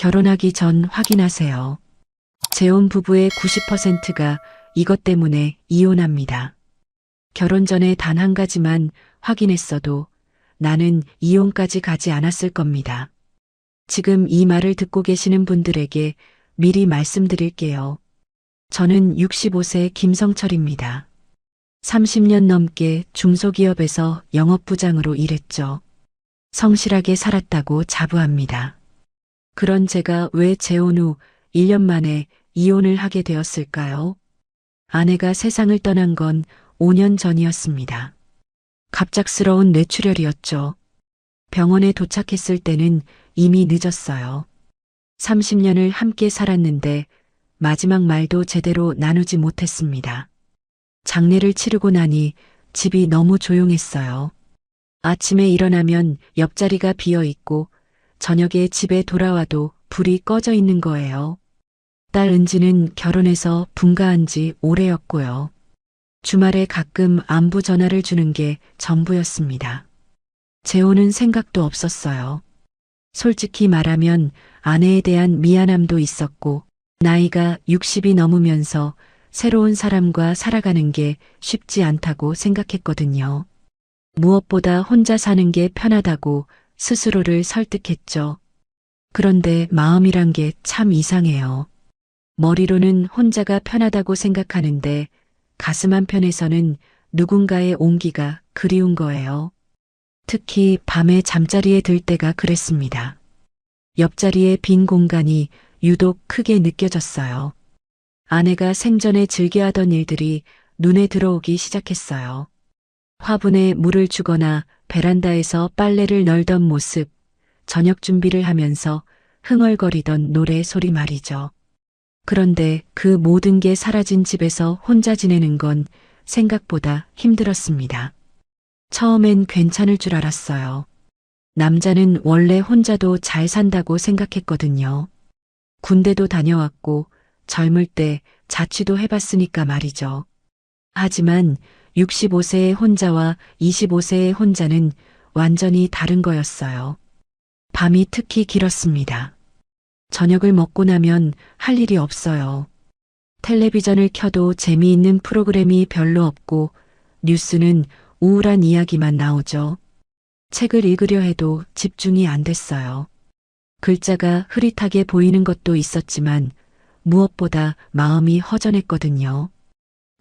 결혼하기 전 확인하세요. 재혼 부부의 90%가 이것 때문에 이혼합니다. 결혼 전에 단 한 가지만 확인했어도 나는 이혼까지 가지 않았을 겁니다. 지금 이 말을 듣고 계시는 분들에게 미리 말씀드릴게요. 저는 65세 김성철입니다. 30년 넘게 중소기업에서 영업부장으로 일했죠. 성실하게 살았다고 자부합니다. 그런 제가 왜 재혼 후 1년 만에 이혼을 하게 되었을까요? 아내가 세상을 떠난 건 5년 전이었습니다. 갑작스러운 뇌출혈이었죠. 병원에 도착했을 때는 이미 늦었어요. 30년을 함께 살았는데 마지막 말도 제대로 나누지 못했습니다. 장례를 치르고 나니 집이 너무 조용했어요. 아침에 일어나면 옆자리가 비어 있고 저녁에 집에 돌아와도 불이 꺼져 있는 거예요. 딸 은지는 결혼해서 분가한 지 오래였고요. 주말에 가끔 안부 전화를 주는 게 전부였습니다. 재혼은 생각도 없었어요. 솔직히 말하면 아내에 대한 미안함도 있었고 나이가 60이 넘으면서 새로운 사람과 살아가는 게 쉽지 않다고 생각했거든요. 무엇보다 혼자 사는 게 편하다고 스스로를 설득했죠. 그런데 마음이란 게 참 이상해요. 머리로는 혼자가 편하다고 생각하는데 가슴 한편에서는 누군가의 온기가 그리운 거예요. 특히 밤에 잠자리에 들 때가 그랬습니다. 옆자리의 빈 공간이 유독 크게 느껴졌어요. 아내가 생전에 즐겨하던 일들이 눈에 들어오기 시작했어요. 화분에 물을 주거나 베란다에서 빨래를 널던 모습, 저녁 준비를 하면서 흥얼거리던 노래 소리 말이죠. 그런데 그 모든 게 사라진 집에서 혼자 지내는 건 생각보다 힘들었습니다. 처음엔 괜찮을 줄 알았어요. 남자는 원래 혼자도 잘 산다고 생각했거든요. 군대도 다녀왔고 젊을 때 자취도 해봤으니까 말이죠. 하지만 65세의 혼자와 25세의 혼자는 완전히 다른 거였어요. 밤이 특히 길었습니다. 저녁을 먹고 나면 할 일이 없어요. 텔레비전을 켜도 재미있는 프로그램이 별로 없고 뉴스는 우울한 이야기만 나오죠. 책을 읽으려 해도 집중이 안 됐어요. 글자가 흐릿하게 보이는 것도 있었지만 무엇보다 마음이 허전했거든요.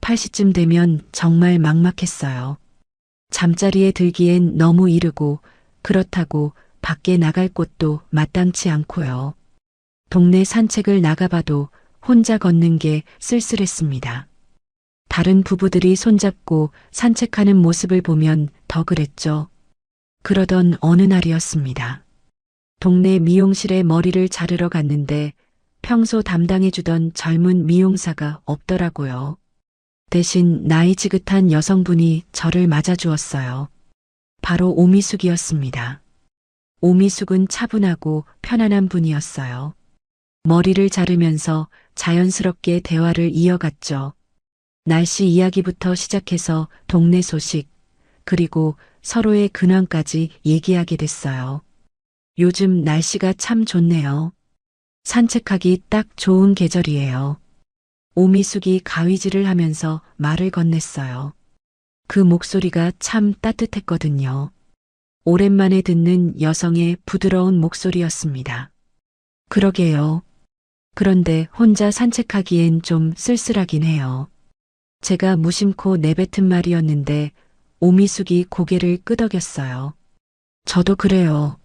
8시쯤 되면 정말 막막했어요. 잠자리에 들기엔 너무 이르고 그렇다고 밖에 나갈 곳도 마땅치 않고요. 동네 산책을 나가봐도 혼자 걷는 게 쓸쓸했습니다. 다른 부부들이 손잡고 산책하는 모습을 보면 더 그랬죠. 그러던 어느 날이었습니다. 동네 미용실에 머리를 자르러 갔는데 평소 담당해주던 젊은 미용사가 없더라고요. 대신 나이 지긋한 여성분이 저를 맞아주었어요. 바로 오미숙이었습니다. 오미숙은 차분하고 편안한 분이었어요. 머리를 자르면서 자연스럽게 대화를 이어갔죠. 날씨 이야기부터 시작해서 동네 소식, 그리고 서로의 근황까지 얘기하게 됐어요. 요즘 날씨가 참 좋네요. 산책하기 딱 좋은 계절이에요. 오미숙이 가위질을 하면서 말을 건넸어요. 그 목소리가 참 따뜻했거든요. 오랜만에 듣는 여성의 부드러운 목소리였습니다. 그러게요. 그런데 혼자 산책하기엔 좀 쓸쓸하긴 해요. 제가 무심코 내뱉은 말이었는데 오미숙이 고개를 끄덕였어요. 저도 그래요.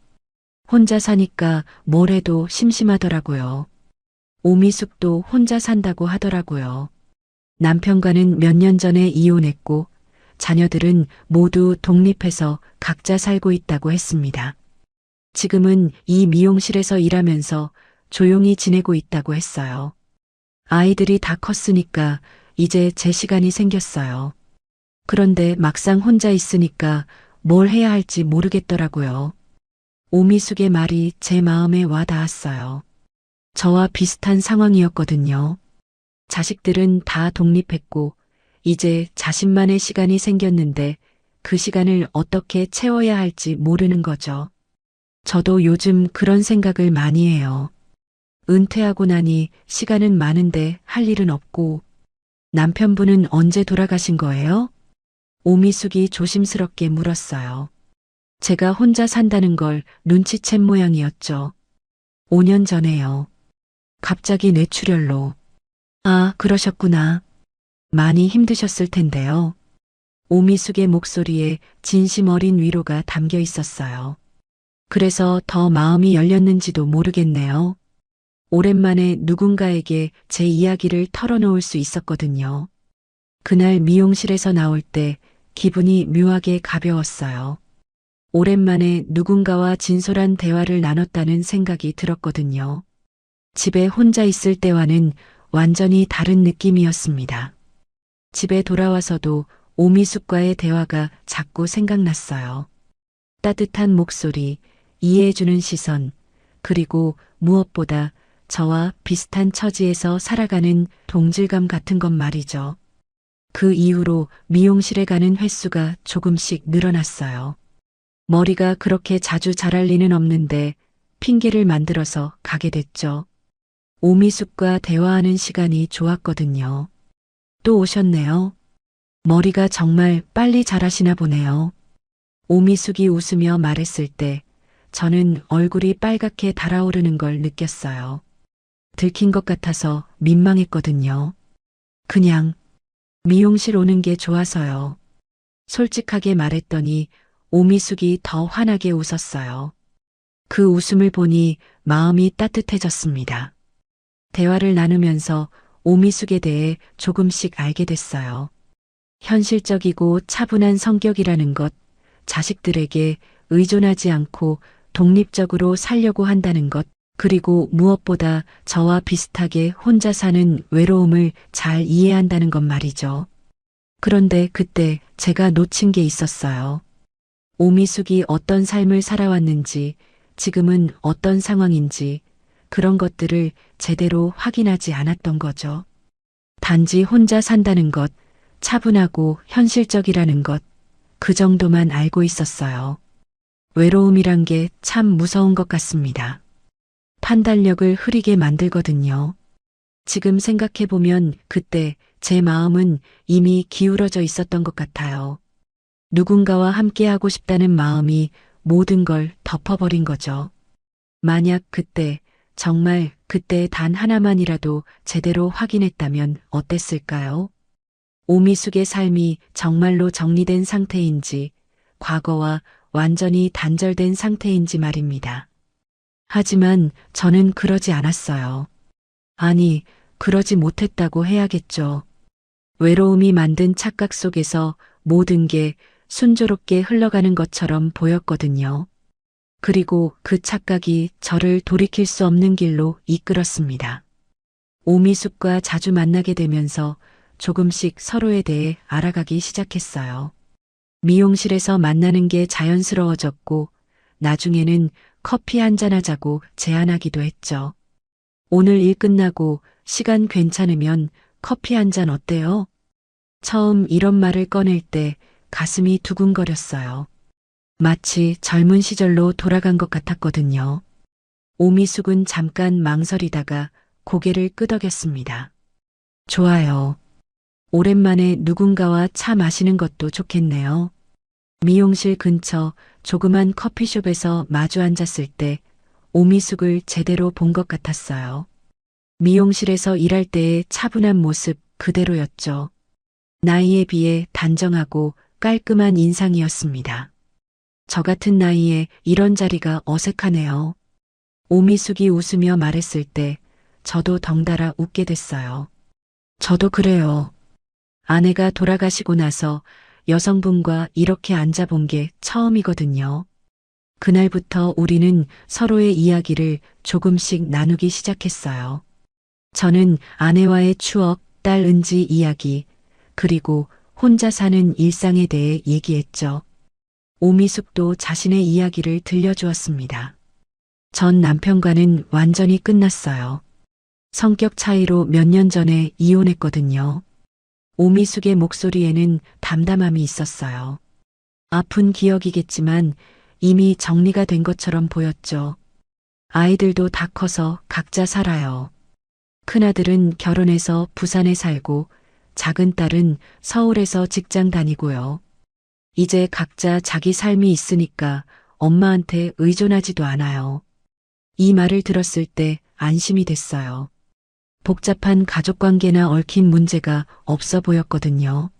혼자 사니까 뭘 해도 심심하더라고요. 오미숙도 혼자 산다고 하더라고요. 남편과는 몇 년 전에 이혼했고 자녀들은 모두 독립해서 각자 살고 있다고 했습니다. 지금은 이 미용실에서 일하면서 조용히 지내고 있다고 했어요. 아이들이 다 컸으니까 이제 제 시간이 생겼어요. 그런데 막상 혼자 있으니까 뭘 해야 할지 모르겠더라고요. 오미숙의 말이 제 마음에 와 닿았어요. 저와 비슷한 상황이었거든요. 자식들은 다 독립했고 이제 자신만의 시간이 생겼는데 그 시간을 어떻게 채워야 할지 모르는 거죠. 저도 요즘 그런 생각을 많이 해요. 은퇴하고 나니 시간은 많은데 할 일은 없고 남편분은 언제 돌아가신 거예요? 오미숙이 조심스럽게 물었어요. 제가 혼자 산다는 걸 눈치챈 모양이었죠. 5년 전에요. 갑자기 뇌출혈로. 아, 그러셨구나. 많이 힘드셨을 텐데요. 오미숙의 목소리에 진심 어린 위로가 담겨 있었어요. 그래서 더 마음이 열렸는지도 모르겠네요. 오랜만에 누군가에게 제 이야기를 털어놓을 수 있었거든요. 그날 미용실에서 나올 때 기분이 묘하게 가벼웠어요. 오랜만에 누군가와 진솔한 대화를 나눴다는 생각이 들었거든요. 집에 혼자 있을 때와는 완전히 다른 느낌이었습니다. 집에 돌아와서도 오미숙과의 대화가 자꾸 생각났어요. 따뜻한 목소리, 이해해주는 시선, 그리고 무엇보다 저와 비슷한 처지에서 살아가는 동질감 같은 것 말이죠. 그 이후로 미용실에 가는 횟수가 조금씩 늘어났어요. 머리가 그렇게 자주 자랄 리는 없는데 핑계를 만들어서 가게 됐죠. 오미숙과 대화하는 시간이 좋았거든요. 또 오셨네요. 머리가 정말 빨리 자라시나 보네요. 오미숙이 웃으며 말했을 때 저는 얼굴이 빨갛게 달아오르는 걸 느꼈어요. 들킨 것 같아서 민망했거든요. 그냥 미용실 오는 게 좋아서요. 솔직하게 말했더니 오미숙이 더 환하게 웃었어요. 그 웃음을 보니 마음이 따뜻해졌습니다. 대화를 나누면서 오미숙에 대해 조금씩 알게 됐어요. 현실적이고 차분한 성격이라는 것, 자식들에게 의존하지 않고 독립적으로 살려고 한다는 것, 그리고 무엇보다 저와 비슷하게 혼자 사는 외로움을 잘 이해한다는 것 말이죠. 그런데 그때 제가 놓친 게 있었어요. 오미숙이 어떤 삶을 살아왔는지, 지금은 어떤 상황인지, 그런 것들을 제대로 확인하지 않았던 거죠. 단지 혼자 산다는 것, 차분하고 현실적이라는 것, 그 정도만 알고 있었어요. 외로움이란 게 참 무서운 것 같습니다. 판단력을 흐리게 만들거든요. 지금 생각해보면 그때 제 마음은 이미 기울어져 있었던 것 같아요. 누군가와 함께하고 싶다는 마음이 모든 걸 덮어버린 거죠. 만약 그때, 정말 그때 단 하나만이라도 제대로 확인했다면 어땠을까요? 오미숙의 삶이 정말로 정리된 상태인지, 과거와 완전히 단절된 상태인지 말입니다. 하지만 저는 그러지 않았어요. 아니, 그러지 못했다고 해야겠죠. 외로움이 만든 착각 속에서 모든 게 순조롭게 흘러가는 것처럼 보였거든요. 그리고 그 착각이 저를 돌이킬 수 없는 길로 이끌었습니다. 오미숙과 자주 만나게 되면서 조금씩 서로에 대해 알아가기 시작했어요. 미용실에서 만나는 게 자연스러워졌고, 나중에는 커피 한잔 하자고 제안하기도 했죠. 오늘 일 끝나고 시간 괜찮으면 커피 한잔 어때요? 처음 이런 말을 꺼낼 때 가슴이 두근거렸어요. 마치 젊은 시절로 돌아간 것 같았거든요. 오미숙은 잠깐 망설이다가 고개를 끄덕였습니다. 좋아요. 오랜만에 누군가와 차 마시는 것도 좋겠네요. 미용실 근처 조그만 커피숍에서 마주 앉았을 때 오미숙을 제대로 본 것 같았어요. 미용실에서 일할 때의 차분한 모습 그대로였죠. 나이에 비해 단정하고 깔끔한 인상이었습니다. 저 같은 나이에 이런 자리가 어색하네요. 오미숙이 웃으며 말했을 때 저도 덩달아 웃게 됐어요. 저도 그래요. 아내가 돌아가시고 나서 여성분과 이렇게 앉아본 게 처음이거든요. 그날부터 우리는 서로의 이야기를 조금씩 나누기 시작했어요. 저는 아내와의 추억, 딸 은지 이야기, 그리고 혼자 사는 일상에 대해 얘기했죠. 오미숙도 자신의 이야기를 들려주었습니다. 전 남편과는 완전히 끝났어요. 성격 차이로 몇 년 전에 이혼했거든요. 오미숙의 목소리에는 담담함이 있었어요. 아픈 기억이겠지만 이미 정리가 된 것처럼 보였죠. 아이들도 다 커서 각자 살아요. 큰아들은 결혼해서 부산에 살고 작은 딸은 서울에서 직장 다니고요. 이제 각자 자기 삶이 있으니까 엄마한테 의존하지도 않아요. 이 말을 들었을 때 안심이 됐어요. 복잡한 가족관계나 얽힌 문제가 없어 보였거든요.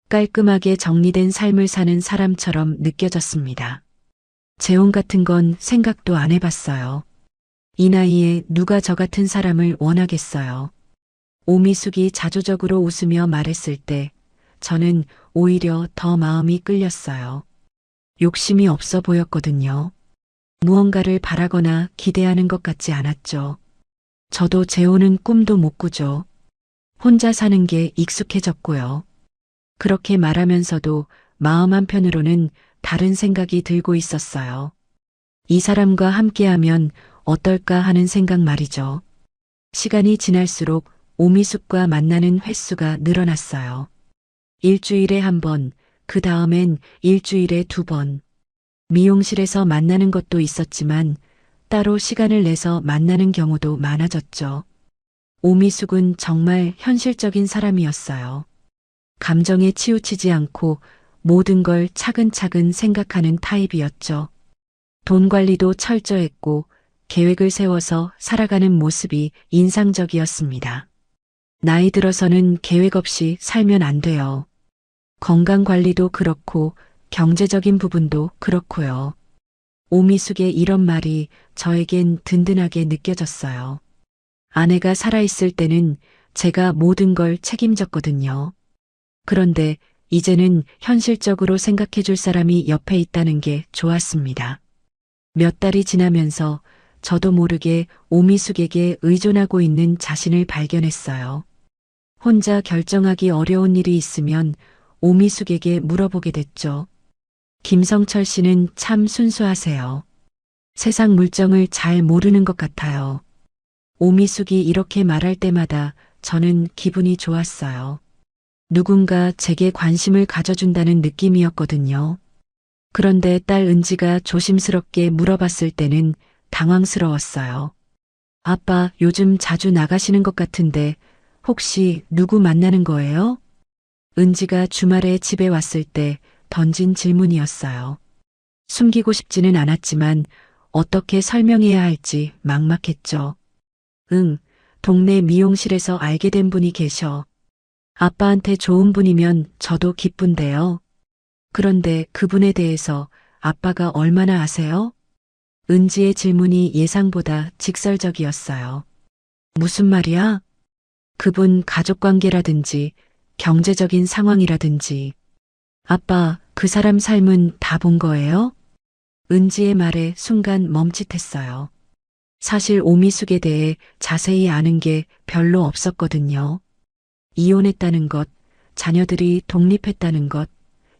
깔끔하게 정리된 삶을 사는 사람처럼 느껴졌습니다. 재혼 같은 건 생각도 안 해봤어요. 이 나이에 누가 저 같은 사람을 원하겠어요. 오미숙이 자조적으로 웃으며 말했을 때 저는 오히려 더 마음이 끌렸어요. 욕심이 없어 보였거든요. 무언가를 바라거나 기대하는 것 같지 않았죠. 저도 재혼은 꿈도 못 꾸죠. 혼자 사는 게 익숙해졌고요. 그렇게 말하면서도 마음 한편으로는 다른 생각이 들고 있었어요. 이 사람과 함께하면 어떨까 하는 생각 말이죠. 시간이 지날수록 오미숙과 만나는 횟수가 늘어났어요. 일주일에 한 번, 그 다음엔 일주일에 2번. 미용실에서 만나는 것도 있었지만 따로 시간을 내서 만나는 경우도 많아졌죠. 오미숙은 정말 현실적인 사람이었어요. 감정에 치우치지 않고 모든 걸 차근차근 생각하는 타입이었죠. 돈 관리도 철저했고 계획을 세워서 살아가는 모습이 인상적이었습니다. 나이 들어서는 계획 없이 살면 안 돼요. 건강 관리도 그렇고 경제적인 부분도 그렇고요. 오미숙의 이런 말이 저에겐 든든하게 느껴졌어요. 아내가 살아있을 때는 제가 모든 걸 책임졌거든요. 그런데 이제는 현실적으로 생각해 줄 사람이 옆에 있다는 게 좋았습니다. 몇 달이 지나면서 저도 모르게 오미숙에게 의존하고 있는 자신을 발견했어요. 혼자 결정하기 어려운 일이 있으면 오미숙에게 물어보게 됐죠. 김성철 씨는 참 순수하세요. 세상 물정을 잘 모르는 것 같아요. 오미숙이 이렇게 말할 때마다 저는 기분이 좋았어요. 누군가 제게 관심을 가져준다는 느낌이었거든요. 그런데 딸 은지가 조심스럽게 물어봤을 때는 당황스러웠어요. 아빠 요즘 자주 나가시는 것 같은데 혹시 누구 만나는 거예요? 은지가 주말에 집에 왔을 때 던진 질문이었어요. 숨기고 싶지는 않았지만 어떻게 설명해야 할지 막막했죠. 응, 동네 미용실에서 알게 된 분이 계셔. 아빠한테 좋은 분이면 저도 기쁜데요. 그런데 그분에 대해서 아빠가 얼마나 아세요? 은지의 질문이 예상보다 직설적이었어요. 무슨 말이야? 그분 가족관계라든지 경제적인 상황이라든지. 아빠, 그 사람 삶은 다 본 거예요? 은지의 말에 순간 멈칫했어요. 사실 오미숙에 대해 자세히 아는 게 별로 없었거든요. 이혼했다는 것, 자녀들이 독립했다는 것,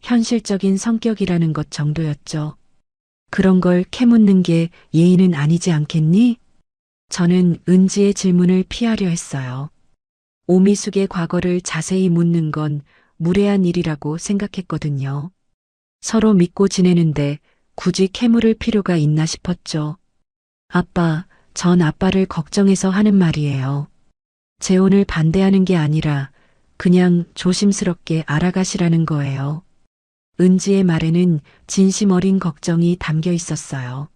현실적인 성격이라는 것 정도였죠. 그런 걸 캐묻는 게 예의는 아니지 않겠니? 저는 은지의 질문을 피하려 했어요. 오미숙의 과거를 자세히 묻는 건 무례한 일이라고 생각했거든요. 서로 믿고 지내는데 굳이 캐물을 필요가 있나 싶었죠. 아빠, 전 아빠를 걱정해서 하는 말이에요. 재혼을 반대하는 게 아니라 그냥 조심스럽게 알아가시라는 거예요. 은지의 말에는 진심 어린 걱정이 담겨 있었어요.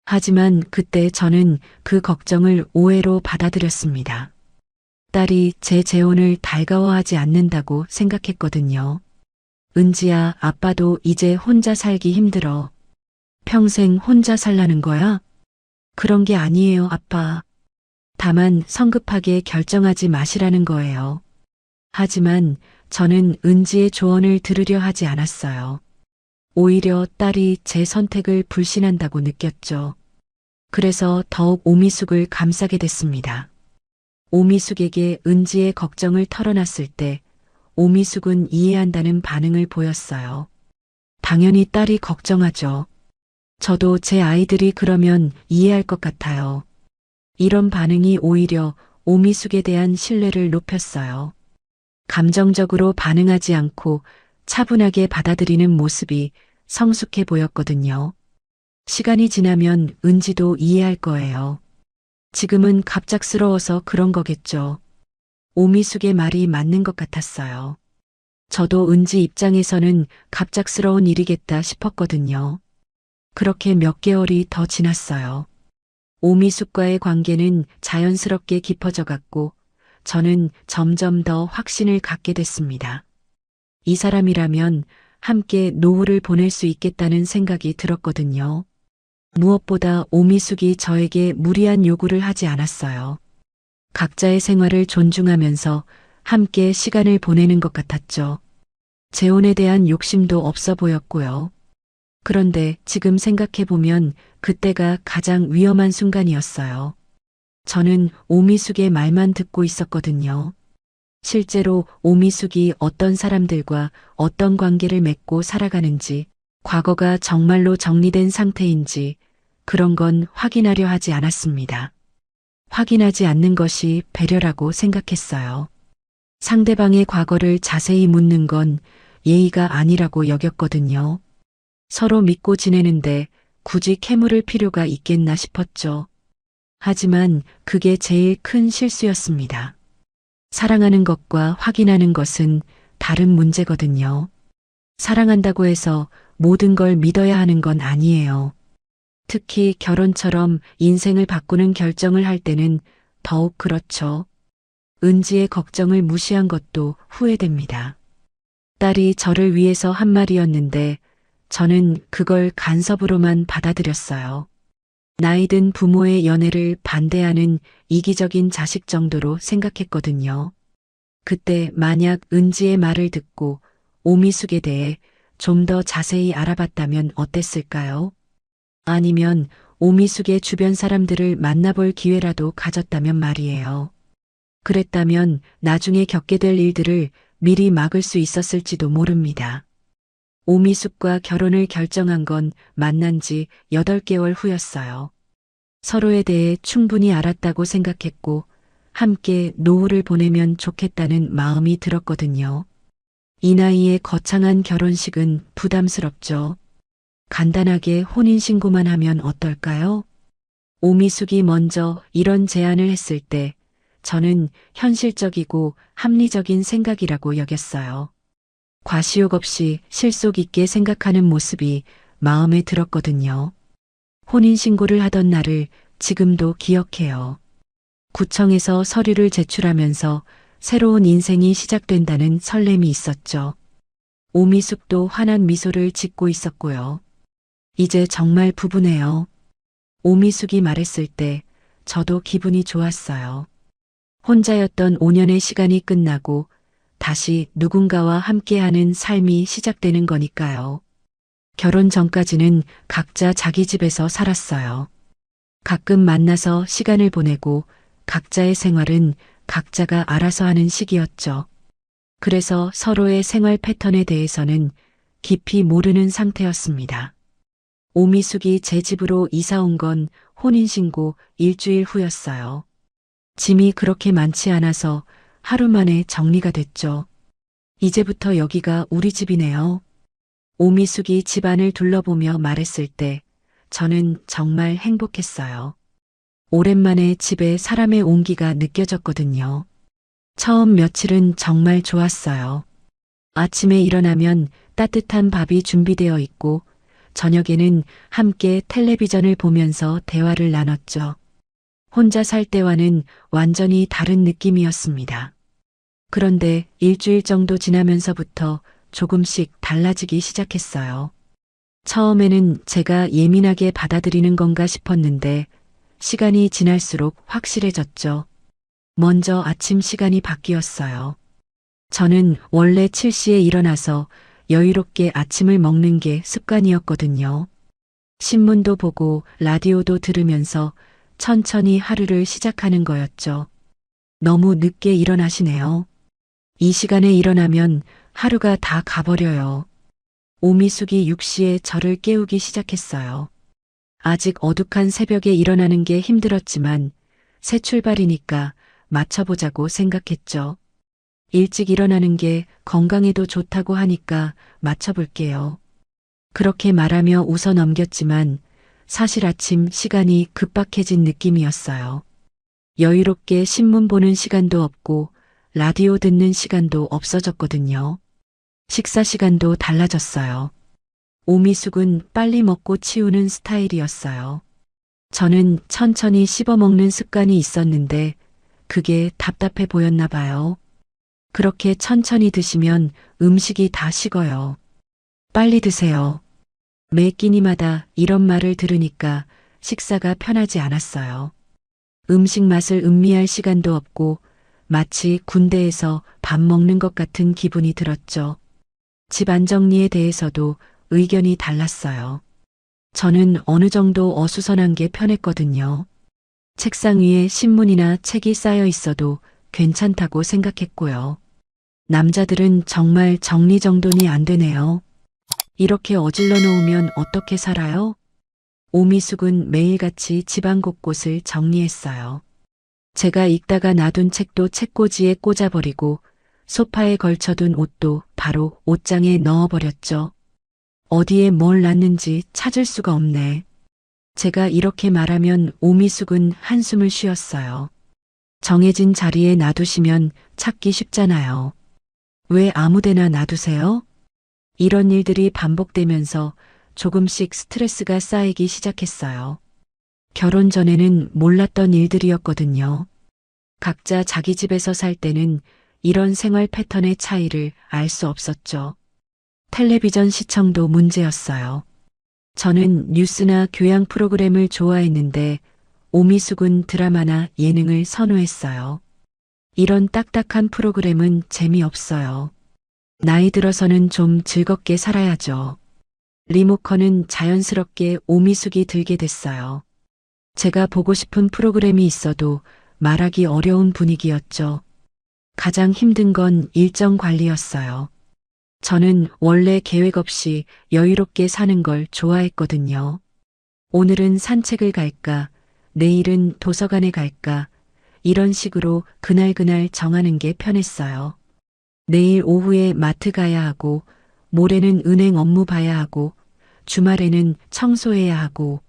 하지만 그때 저는 그 걱정을 오해로 받아들였습니다. 딸이 제 재혼을 달가워하지 않는다고 생각했거든요. 은지야, 아빠도 이제 혼자 살기 힘들어. 평생 혼자 살라는 거야? 그런 게 아니에요, 아빠. 다만 성급하게 결정하지 마시라는 거예요. 하지만 저는 은지의 조언을 들으려 하지 않았어요. 오히려 딸이 제 선택을 불신한다고 느꼈죠. 그래서 더욱 오미숙을 감싸게 됐습니다. 오미숙에게 은지의 걱정을 털어놨을 때 오미숙은 이해한다는 반응을 보였어요. 당연히 딸이 걱정하죠. 저도 제 아이들이 그러면 이해할 것 같아요. 이런 반응이 오히려 오미숙에 대한 신뢰를 높였어요. 감정적으로 반응하지 않고 차분하게 받아들이는 모습이 성숙해 보였거든요. 시간이 지나면 은지도 이해할 거예요. 지금은 갑작스러워서 그런 거겠죠. 오미숙의 말이 맞는 것 같았어요. 저도 은지 입장에서는 갑작스러운 일이겠다 싶었거든요. 그렇게 몇 개월이 더 지났어요. 오미숙과의 관계는 자연스럽게 깊어져 갔고 저는 점점 더 확신을 갖게 됐습니다. 이 사람이라면 함께 노후를 보낼 수 있겠다는 생각이 들었거든요. 무엇보다 오미숙이 저에게 무리한 요구를 하지 않았어요. 각자의 생활을 존중하면서 함께 시간을 보내는 것 같았죠. 재혼에 대한 욕심도 없어 보였고요. 그런데 지금 생각해보면 그때가 가장 위험한 순간이었어요. 저는 오미숙의 말만 듣고 있었거든요. 실제로 오미숙이 어떤 사람들과 어떤 관계를 맺고 살아가는지, 과거가 정말로 정리된 상태인지 그런 건 확인하려 하지 않았습니다. 확인하지 않는 것이 배려라고 생각했어요. 상대방의 과거를 자세히 묻는 건 예의가 아니라고 여겼거든요. 서로 믿고 지내는데 굳이 캐물을 필요가 있겠나 싶었죠. 하지만 그게 제일 큰 실수였습니다. 사랑하는 것과 확인하는 것은 다른 문제거든요. 사랑한다고 해서 모든 걸 믿어야 하는 건 아니에요. 특히 결혼처럼 인생을 바꾸는 결정을 할 때는 더욱 그렇죠. 은지의 걱정을 무시한 것도 후회됩니다. 딸이 저를 위해서 한 말이었는데 저는 그걸 간섭으로만 받아들였어요. 나이든 부모의 연애를 반대하는 이기적인 자식 정도로 생각했거든요. 그때 만약 은지의 말을 듣고 오미숙에 대해 좀 더 자세히 알아봤다면 어땠을까요? 아니면 오미숙의 주변 사람들을 만나볼 기회라도 가졌다면 말이에요. 그랬다면 나중에 겪게 될 일들을 미리 막을 수 있었을지도 모릅니다. 오미숙과 결혼을 결정한 건 만난 지 8개월 후였어요. 서로에 대해 충분히 알았다고 생각했고 함께 노후를 보내면 좋겠다는 마음이 들었거든요. 이 나이에 거창한 결혼식은 부담스럽죠. 간단하게 혼인신고만 하면 어떨까요? 오미숙이 먼저 이런 제안을 했을 때 저는 현실적이고 합리적인 생각이라고 여겼어요. 과시욕 없이 실속 있게 생각하는 모습이 마음에 들었거든요. 혼인신고를 하던 날을 지금도 기억해요. 구청에서 서류를 제출하면서 새로운 인생이 시작된다는 설렘이 있었죠. 오미숙도 환한 미소를 짓고 있었고요. 이제 정말 부부네요. 오미숙이 말했을 때 저도 기분이 좋았어요. 혼자였던 5년의 시간이 끝나고 다시 누군가와 함께하는 삶이 시작되는 거니까요. 결혼 전까지는 각자 자기 집에서 살았어요. 가끔 만나서 시간을 보내고 각자의 생활은 각자가 알아서 하는 시기였죠. 그래서 서로의 생활 패턴에 대해서는 깊이 모르는 상태였습니다. 오미숙이 제 집으로 이사 온 건 혼인신고 일주일 후였어요. 짐이 그렇게 많지 않아서 하루 만에 정리가 됐죠. 이제부터 여기가 우리 집이네요. 오미숙이 집안을 둘러보며 말했을 때 저는 정말 행복했어요. 오랜만에 집에 사람의 온기가 느껴졌거든요. 처음 며칠은 정말 좋았어요. 아침에 일어나면 따뜻한 밥이 준비되어 있고 저녁에는 함께 텔레비전을 보면서 대화를 나눴죠. 혼자 살 때와는 완전히 다른 느낌이었습니다. 그런데 일주일 정도 지나면서부터 조금씩 달라지기 시작했어요. 처음에는 제가 예민하게 받아들이는 건가 싶었는데 시간이 지날수록 확실해졌죠. 먼저 아침 시간이 바뀌었어요. 저는 원래 7시에 일어나서 여유롭게 아침을 먹는 게 습관이었거든요. 신문도 보고 라디오도 들으면서 천천히 하루를 시작하는 거였죠. 너무 늦게 일어나시네요. 이 시간에 일어나면 하루가 다 가버려요. 오미숙이 6시에 저를 깨우기 시작했어요. 아직 어둑한 새벽에 일어나는 게 힘들었지만 새 출발이니까 맞춰보자고 생각했죠. 일찍 일어나는 게 건강에도 좋다고 하니까 맞춰볼게요. 그렇게 말하며 웃어 넘겼지만 사실 아침 시간이 급박해진 느낌이었어요. 여유롭게 신문 보는 시간도 없고 라디오 듣는 시간도 없어졌거든요. 식사 시간도 달라졌어요. 오미숙은 빨리 먹고 치우는 스타일이었어요. 저는 천천히 씹어 먹는 습관이 있었는데 그게 답답해 보였나 봐요. 그렇게 천천히 드시면 음식이 다 식어요. 빨리 드세요. 매 끼니마다 이런 말을 들으니까 식사가 편하지 않았어요. 음식 맛을 음미할 시간도 없고 마치 군대에서 밥 먹는 것 같은 기분이 들었죠. 집 안정리에 대해서도 의견이 달랐어요. 저는 어느 정도 어수선한 게 편했거든요. 책상 위에 신문이나 책이 쌓여 있어도 괜찮다고 생각했고요. 남자들은 정말 정리정돈이 안 되네요. 이렇게 어질러 놓으면 어떻게 살아요? 오미숙은 매일같이 집안 곳곳을 정리했어요. 제가 읽다가 놔둔 책도 책꽂이에 꽂아버리고 소파에 걸쳐둔 옷도 바로 옷장에 넣어버렸죠. 어디에 뭘 놨는지 찾을 수가 없네. 제가 이렇게 말하면 오미숙은 한숨을 쉬었어요. 정해진 자리에 놔두시면 찾기 쉽잖아요. 왜 아무데나 놔두세요? 이런 일들이 반복되면서 조금씩 스트레스가 쌓이기 시작했어요. 결혼 전에는 몰랐던 일들이었거든요. 각자 자기 집에서 살 때는 이런 생활 패턴의 차이를 알 수 없었죠. 텔레비전 시청도 문제였어요. 저는 뉴스나 교양 프로그램을 좋아했는데 오미숙은 드라마나 예능을 선호했어요. 이런 딱딱한 프로그램은 재미없어요. 나이 들어서는 좀 즐겁게 살아야죠. 리모컨은 자연스럽게 오미숙이 들게 됐어요. 제가 보고 싶은 프로그램이 있어도 말하기 어려운 분위기였죠. 가장 힘든 건 일정 관리였어요. 저는 원래 계획 없이 여유롭게 사는 걸 좋아했거든요. 오늘은 산책을 갈까, 내일은 도서관에 갈까, 이런 식으로 그날그날 정하는 게 편했어요. 내일 오후에 마트 가야 하고, 모레는 은행 업무 봐야 하고, 주말에는 청소해야 하고,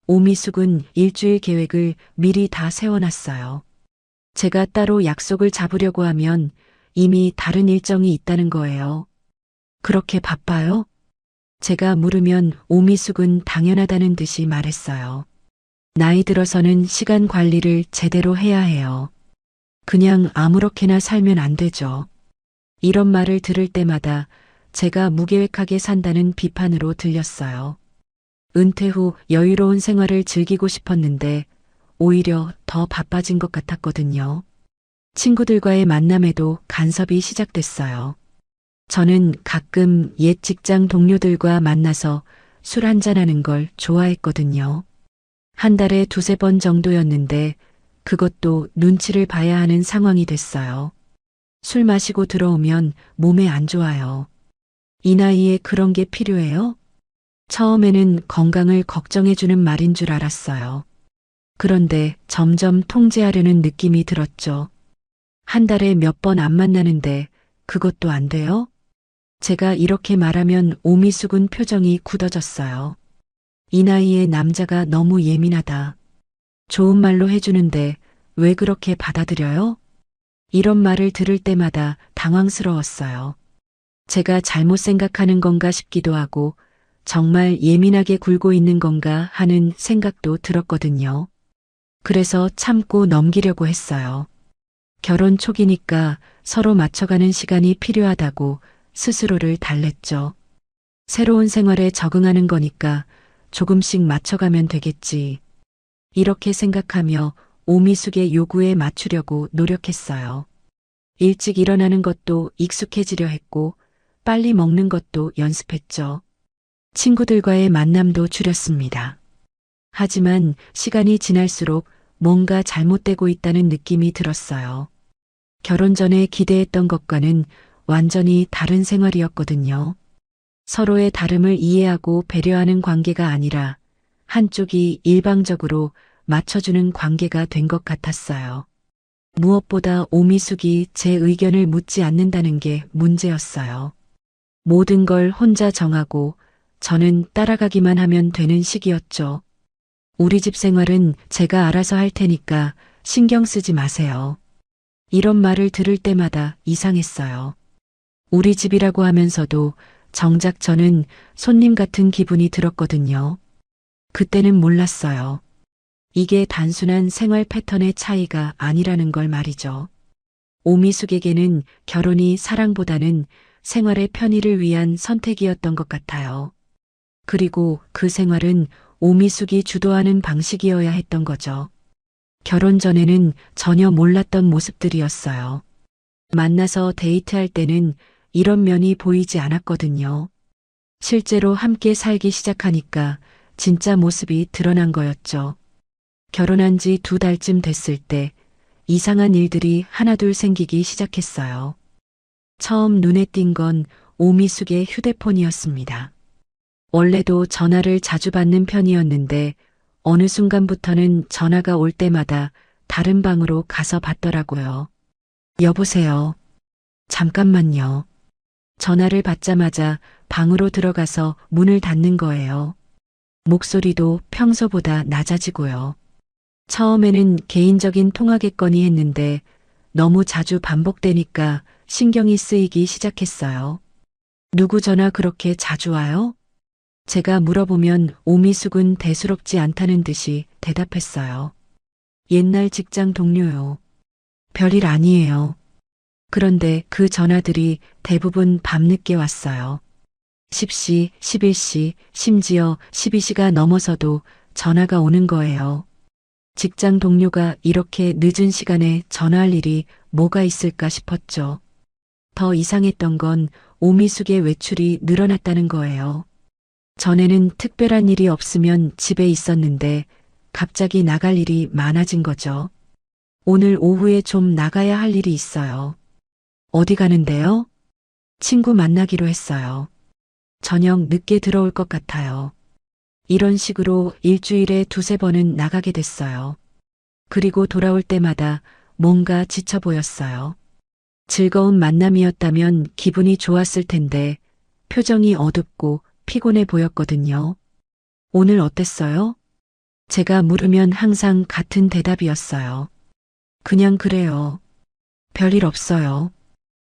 오미숙은 일주일 계획을 미리 다 세워놨어요. 제가 따로 약속을 잡으려고 하면 이미 다른 일정이 있다는 거예요. 그렇게 바빠요? 제가 물으면 오미숙은 당연하다는 듯이 말했어요. 나이 들어서는 시간 관리를 제대로 해야 해요. 그냥 아무렇게나 살면 안 되죠. 이런 말을 들을 때마다 제가 무계획하게 산다는 비판으로 들렸어요. 은퇴 후 여유로운 생활을 즐기고 싶었는데 오히려 더 바빠진 것 같았거든요. 친구들과의 만남에도 간섭이 시작됐어요. 저는 가끔 옛 직장 동료들과 만나서 술 한잔하는 걸 좋아했거든요. 한 달에 두세 번 정도였는데 그것도 눈치를 봐야 하는 상황이 됐어요. 술 마시고 들어오면 몸에 안 좋아요. 이 나이에 그런 게 필요해요? 처음에는 건강을 걱정해주는 말인 줄 알았어요. 그런데 점점 통제하려는 느낌이 들었죠. 한 달에 몇 번 안 만나는데 그것도 안 돼요? 제가 이렇게 말하면 오미숙은 표정이 굳어졌어요. 이 나이에 남자가 너무 예민하다. 좋은 말로 해주는데 왜 그렇게 받아들여요? 이런 말을 들을 때마다 당황스러웠어요. 제가 잘못 생각하는 건가 싶기도 하고 정말 예민하게 굴고 있는 건가 하는 생각도 들었거든요. 그래서 참고 넘기려고 했어요. 결혼 초기니까 서로 맞춰가는 시간이 필요하다고 스스로를 달랬죠. 새로운 생활에 적응하는 거니까 조금씩 맞춰가면 되겠지. 이렇게 생각하며 오미숙의 요구에 맞추려고 노력했어요. 일찍 일어나는 것도 익숙해지려 했고 빨리 먹는 것도 연습했죠. 친구들과의 만남도 줄였습니다. 하지만 시간이 지날수록 뭔가 잘못되고 있다는 느낌이 들었어요. 결혼 전에 기대했던 것과는 완전히 다른 생활이었거든요. 서로의 다름을 이해하고 배려하는 관계가 아니라 한쪽이 일방적으로 맞춰주는 관계가 된 것 같았어요. 무엇보다 오미숙이 제 의견을 묻지 않는다는 게 문제였어요. 모든 걸 혼자 정하고 저는 따라가기만 하면 되는 식이었죠. 우리 집 생활은 제가 알아서 할 테니까 신경 쓰지 마세요. 이런 말을 들을 때마다 이상했어요. 우리 집이라고 하면서도 정작 저는 손님 같은 기분이 들었거든요. 그때는 몰랐어요. 이게 단순한 생활 패턴의 차이가 아니라는 걸 말이죠. 오미숙에게는 결혼이 사랑보다는 생활의 편의를 위한 선택이었던 것 같아요. 그리고 그 생활은 오미숙이 주도하는 방식이어야 했던 거죠. 결혼 전에는 전혀 몰랐던 모습들이었어요. 만나서 데이트할 때는 이런 면이 보이지 않았거든요. 실제로 함께 살기 시작하니까 진짜 모습이 드러난 거였죠. 결혼한 지 2달쯤 됐을 때 이상한 일들이 하나둘 생기기 시작했어요. 처음 눈에 띈 건 오미숙의 휴대폰이었습니다. 원래도 전화를 자주 받는 편이었는데 어느 순간부터는 전화가 올 때마다 다른 방으로 가서 받더라고요. 여보세요. 잠깐만요. 전화를 받자마자 방으로 들어가서 문을 닫는 거예요. 목소리도 평소보다 낮아지고요. 처음에는 개인적인 통화겠거니 했는데 너무 자주 반복되니까 신경이 쓰이기 시작했어요. 누구 전화 그렇게 자주 와요? 제가 물어보면 오미숙은 대수롭지 않다는 듯이 대답했어요. 옛날 직장 동료요. 별일 아니에요. 그런데 그 전화들이 대부분 밤늦게 왔어요. 10시, 11시, 심지어 12시가 넘어서도 전화가 오는 거예요. 직장 동료가 이렇게 늦은 시간에 전화할 일이 뭐가 있을까 싶었죠. 더 이상했던 건 오미숙의 외출이 늘어났다는 거예요. 전에는 특별한 일이 없으면 집에 있었는데 갑자기 나갈 일이 많아진 거죠. 오늘 오후에 좀 나가야 할 일이 있어요. 어디 가는데요? 친구 만나기로 했어요. 저녁 늦게 들어올 것 같아요. 이런 식으로 일주일에 2~3번은 나가게 됐어요. 그리고 돌아올 때마다 뭔가 지쳐 보였어요. 즐거운 만남이었다면 기분이 좋았을 텐데 표정이 어둡고 피곤해 보였거든요. 오늘 어땠어요? 제가 물으면 항상 같은 대답이었어요. 그냥 그래요. 별일 없어요.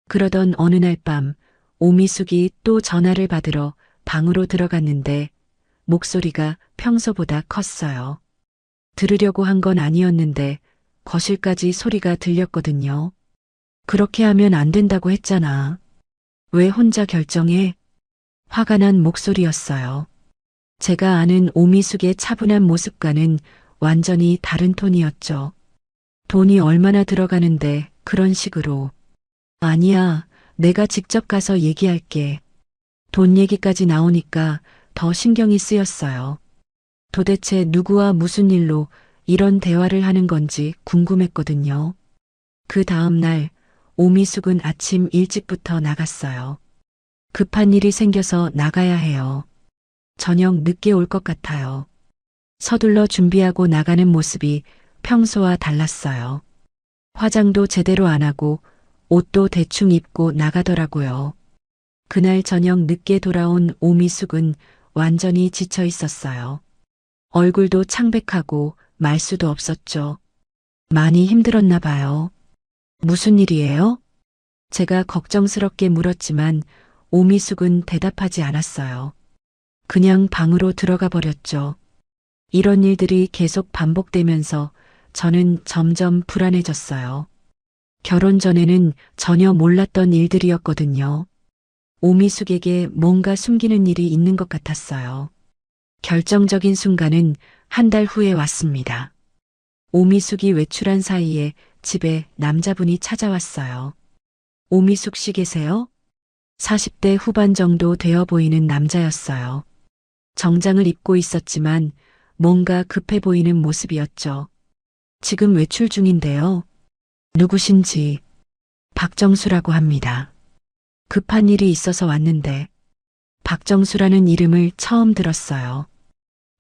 그러던 어느 날 밤 오미숙이 또 전화를 받으러 방으로 들어갔는데 목소리가 평소보다 컸어요. 들으려고 한 건 아니었는데 거실까지 소리가 들렸거든요. 그렇게 하면 안 된다고 했잖아. 왜 혼자 결정해? 화가 난 목소리였어요. 제가 아는 오미숙의 차분한 모습과는 완전히 다른 톤이었죠. 돈이 얼마나 들어가는데 그런 식으로. 아니야, 내가 직접 가서 얘기할게. 돈 얘기까지 나오니까 더 신경이 쓰였어요. 도대체 누구와 무슨 일로 이런 대화를 하는 건지 궁금했거든요. 그 다음 날 오미숙은 아침 일찍부터 나갔어요. 급한 일이 생겨서 나가야 해요. 저녁 늦게 올 것 같아요. 서둘러 준비하고 나가는 모습이 평소와 달랐어요. 화장도 제대로 안 하고 옷도 대충 입고 나가더라고요. 그날 저녁 늦게 돌아온 오미숙은 완전히 지쳐 있었어요. 얼굴도 창백하고 말수도 없었죠. 많이 힘들었나 봐요. 무슨 일이에요? 제가 걱정스럽게 물었지만 오미숙은 대답하지 않았어요. 그냥 방으로 들어가 버렸죠. 이런 일들이 계속 반복되면서 저는 점점 불안해졌어요. 결혼 전에는 전혀 몰랐던 일들이었거든요. 오미숙에게 뭔가 숨기는 일이 있는 것 같았어요. 결정적인 순간은 한 달 후에 왔습니다. 오미숙이 외출한 사이에 집에 남자분이 찾아왔어요. 오미숙 씨 계세요? 40대 후반 정도 되어 보이는 남자였어요. 정장을 입고 있었지만 뭔가 급해 보이는 모습이었죠. 지금 외출 중인데요. 누구신지 박정수라고 합니다. 급한 일이 있어서 왔는데 박정수라는 이름을 처음 들었어요.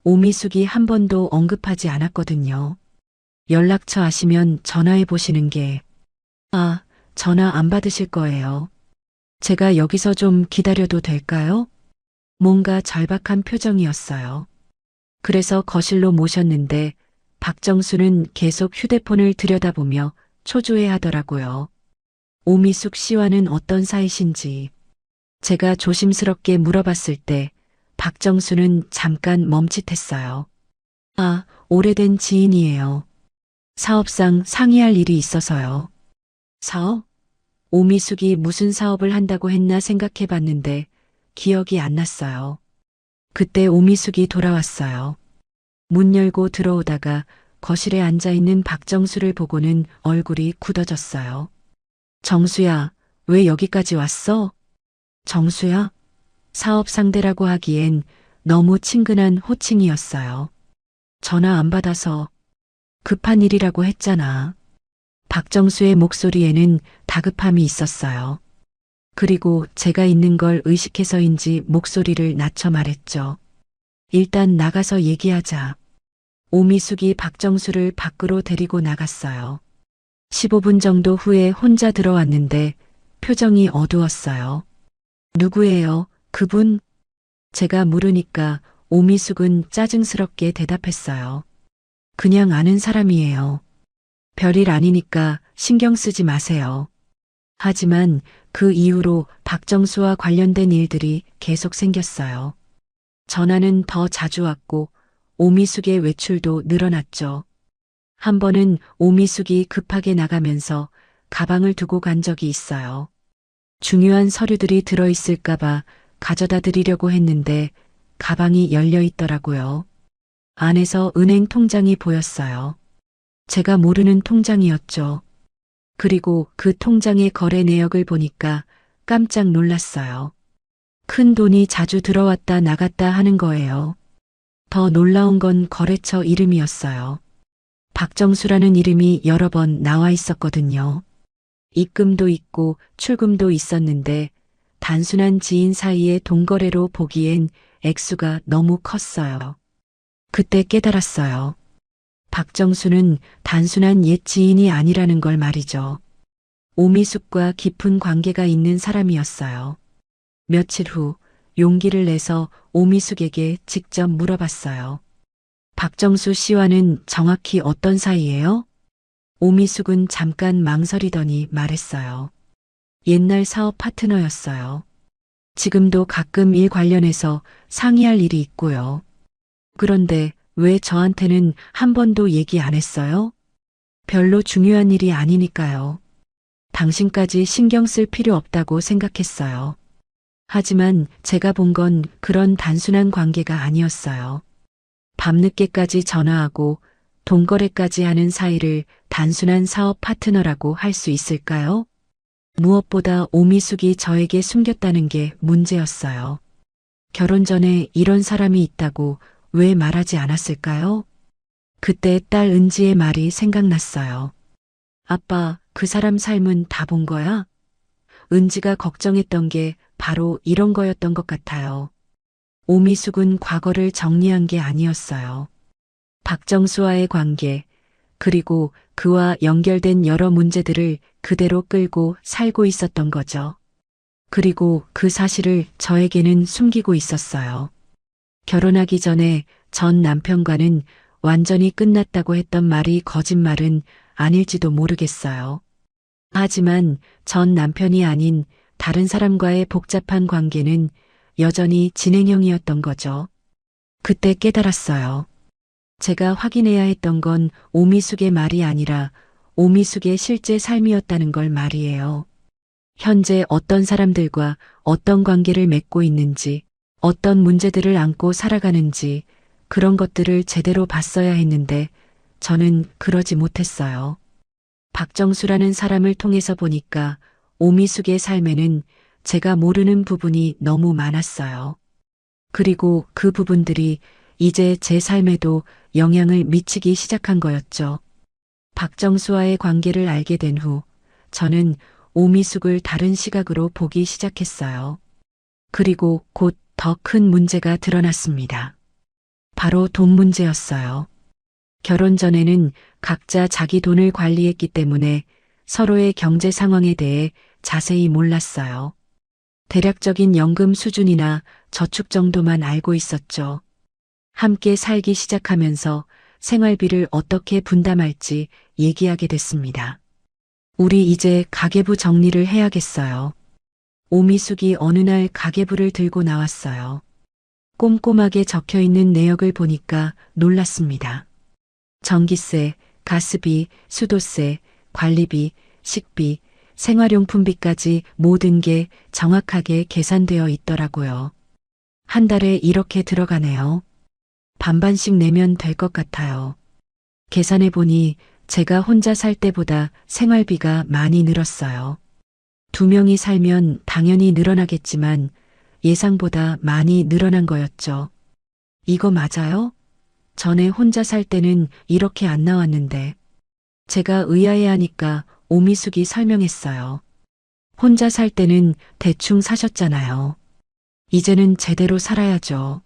오미숙이 한 번도 언급하지 않았거든요. 연락처 아시면 전화해 보시는 게... 전화 안 받으실 거예요. 제가 여기서 좀 기다려도 될까요? 뭔가 절박한 표정이었어요. 그래서 거실로 모셨는데 박정수는 계속 휴대폰을 들여다보며 초조해하더라고요. 오미숙 씨와는 어떤 사이신지 제가 조심스럽게 물어봤을 때 박정수는 잠깐 멈칫했어요. 아, 오래된 지인이에요. 사업상 상의할 일이 있어서요. 사업? 오미숙이 무슨 사업을 한다고 했나 생각해 봤는데 기억이 안 났어요. 그때 오미숙이 돌아왔어요. 문 열고 들어오다가 거실에 앉아 있는 박정수를 보고는 얼굴이 굳어졌어요. 정수야, 왜 여기까지 왔어? 정수야? 사업 상대라고 하기엔 너무 친근한 호칭이었어요. 전화 안 받아서 급한 일이라고 했잖아. 박정수의 목소리에는 다급함이 있었어요. 그리고 제가 있는 걸 의식해서인지 목소리를 낮춰 말했죠. 일단 나가서 얘기하자. 오미숙이 박정수를 밖으로 데리고 나갔어요. 15분 정도 후에 혼자 들어왔는데 표정이 어두웠어요. 누구예요? 그분? 제가 물으니까 오미숙은 짜증스럽게 대답했어요. 그냥 아는 사람이에요. 별일 아니니까 신경 쓰지 마세요. 하지만 그 이후로 박정수와 관련된 일들이 계속 생겼어요. 전화는 더 자주 왔고 오미숙의 외출도 늘어났죠. 한 번은 오미숙이 급하게 나가면서 가방을 두고 간 적이 있어요. 중요한 서류들이 들어있을까봐 가져다 드리려고 했는데 가방이 열려 있더라고요. 안에서 은행 통장이 보였어요. 제가 모르는 통장이었죠. 그리고 그 통장의 거래 내역을 보니까 깜짝 놀랐어요. 큰 돈이 자주 들어왔다 나갔다 하는 거예요. 더 놀라운 건 거래처 이름이었어요. 박정수라는 이름이 여러 번 나와 있었거든요. 입금도 있고 출금도 있었는데 단순한 지인 사이의 돈거래로 보기엔 액수가 너무 컸어요. 그때 깨달았어요. 박정수는 단순한 옛 지인이 아니라는 걸 말이죠. 오미숙과 깊은 관계가 있는 사람이었어요. 며칠 후 용기를 내서 오미숙에게 직접 물어봤어요. 박정수 씨와는 정확히 어떤 사이예요? 오미숙은 잠깐 망설이더니 말했어요. 옛날 사업 파트너였어요. 지금도 가끔 일 관련해서 상의할 일이 있고요. 그런데 왜 저한테는 한 번도 얘기 안 했어요? 별로 중요한 일이 아니니까요. 당신까지 신경 쓸 필요 없다고 생각했어요. 하지만 제가 본 건 그런 단순한 관계가 아니었어요. 밤늦게까지 전화하고 돈거래까지 하는 사이를 단순한 사업 파트너라고 할 수 있을까요? 무엇보다 오미숙이 저에게 숨겼다는 게 문제였어요. 결혼 전에 이런 사람이 있다고 왜 말하지 않았을까요? 그때 딸 은지의 말이 생각났어요. 아빠, 그 사람 삶은 다 본 거야? 은지가 걱정했던 게 바로 이런 거였던 것 같아요. 오미숙은 과거를 정리한 게 아니었어요. 박정수와의 관계, 그리고 그와 연결된 여러 문제들을 그대로 끌고 살고 있었던 거죠. 그리고 그 사실을 저에게는 숨기고 있었어요. 결혼하기 전에 전 남편과는 완전히 끝났다고 했던 말이 거짓말은 아닐지도 모르겠어요. 하지만 전 남편이 아닌 다른 사람과의 복잡한 관계는 여전히 진행형이었던 거죠. 그때 깨달았어요. 제가 확인해야 했던 건 오미숙의 말이 아니라 오미숙의 실제 삶이었다는 걸 말이에요. 현재 어떤 사람들과 어떤 관계를 맺고 있는지, 어떤 문제들을 안고 살아가는지 그런 것들을 제대로 봤어야 했는데 저는 그러지 못했어요. 박정수라는 사람을 통해서 보니까 오미숙의 삶에는 제가 모르는 부분이 너무 많았어요. 그리고 그 부분들이 이제 제 삶에도 영향을 미치기 시작한 거였죠. 박정수와의 관계를 알게 된 후 저는 오미숙을 다른 시각으로 보기 시작했어요. 그리고 곧 더 큰 문제가 드러났습니다. 바로 돈 문제였어요. 결혼 전에는 각자 자기 돈을 관리했기 때문에 서로의 경제 상황에 대해 자세히 몰랐어요. 대략적인 연금 수준이나 저축 정도만 알고 있었죠. 함께 살기 시작하면서 생활비를 어떻게 분담할지 얘기하게 됐습니다. 우리 이제 가계부 정리를 해야겠어요. 오미숙이 어느 날 가계부를 들고 나왔어요. 꼼꼼하게 적혀 있는 내역을 보니까 놀랐습니다. 전기세, 가스비, 수도세, 관리비, 식비, 생활용품비까지 모든 게 정확하게 계산되어 있더라고요. 한 달에 이렇게 들어가네요. 반반씩 내면 될 것 같아요. 계산해 보니 제가 혼자 살 때보다 생활비가 많이 늘었어요. 2명이 살면 당연히 늘어나겠지만 예상보다 많이 늘어난 거였죠. 이거 맞아요? 전에 혼자 살 때는 이렇게 안 나왔는데. 제가 의아해하니까 오미숙이 설명했어요. 혼자 살 때는 대충 사셨잖아요. 이제는 제대로 살아야죠.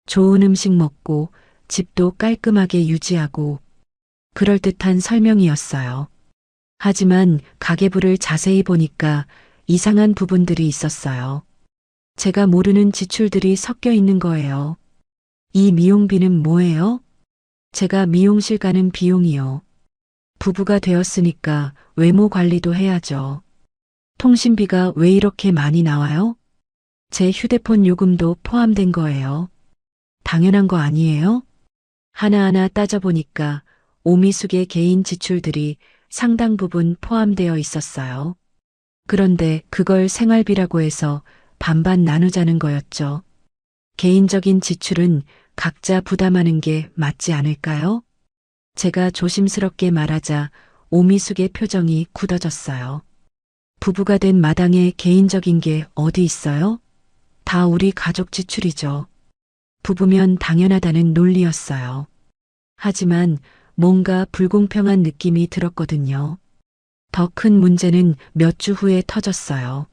좋은 음식 먹고 집도 깔끔하게 유지하고 그럴듯한 설명이었어요. 하지만 가계부를 자세히 보니까 이상한 부분들이 있었어요. 제가 모르는 지출들이 섞여 있는 거예요. 이 미용비는 뭐예요? 제가 미용실 가는 비용이요. 부부가 되었으니까 외모 관리도 해야죠. 통신비가 왜 이렇게 많이 나와요? 제 휴대폰 요금도 포함된 거예요. 당연한 거 아니에요? 하나하나 따져보니까 오미숙의 개인 지출들이 상당 부분 포함되어 있었어요. 그런데 그걸 생활비라고 해서 반반 나누자는 거였죠. 개인적인 지출은 각자 부담하는 게 맞지 않을까요? 제가 조심스럽게 말하자 오미숙의 표정이 굳어졌어요. 부부가 된 마당에 개인적인 게 어디 있어요? 다 우리 가족 지출이죠. 부부면 당연하다는 논리였어요. 하지만 뭔가 불공평한 느낌이 들었거든요. 더 큰 문제는 몇 주 후에 터졌어요.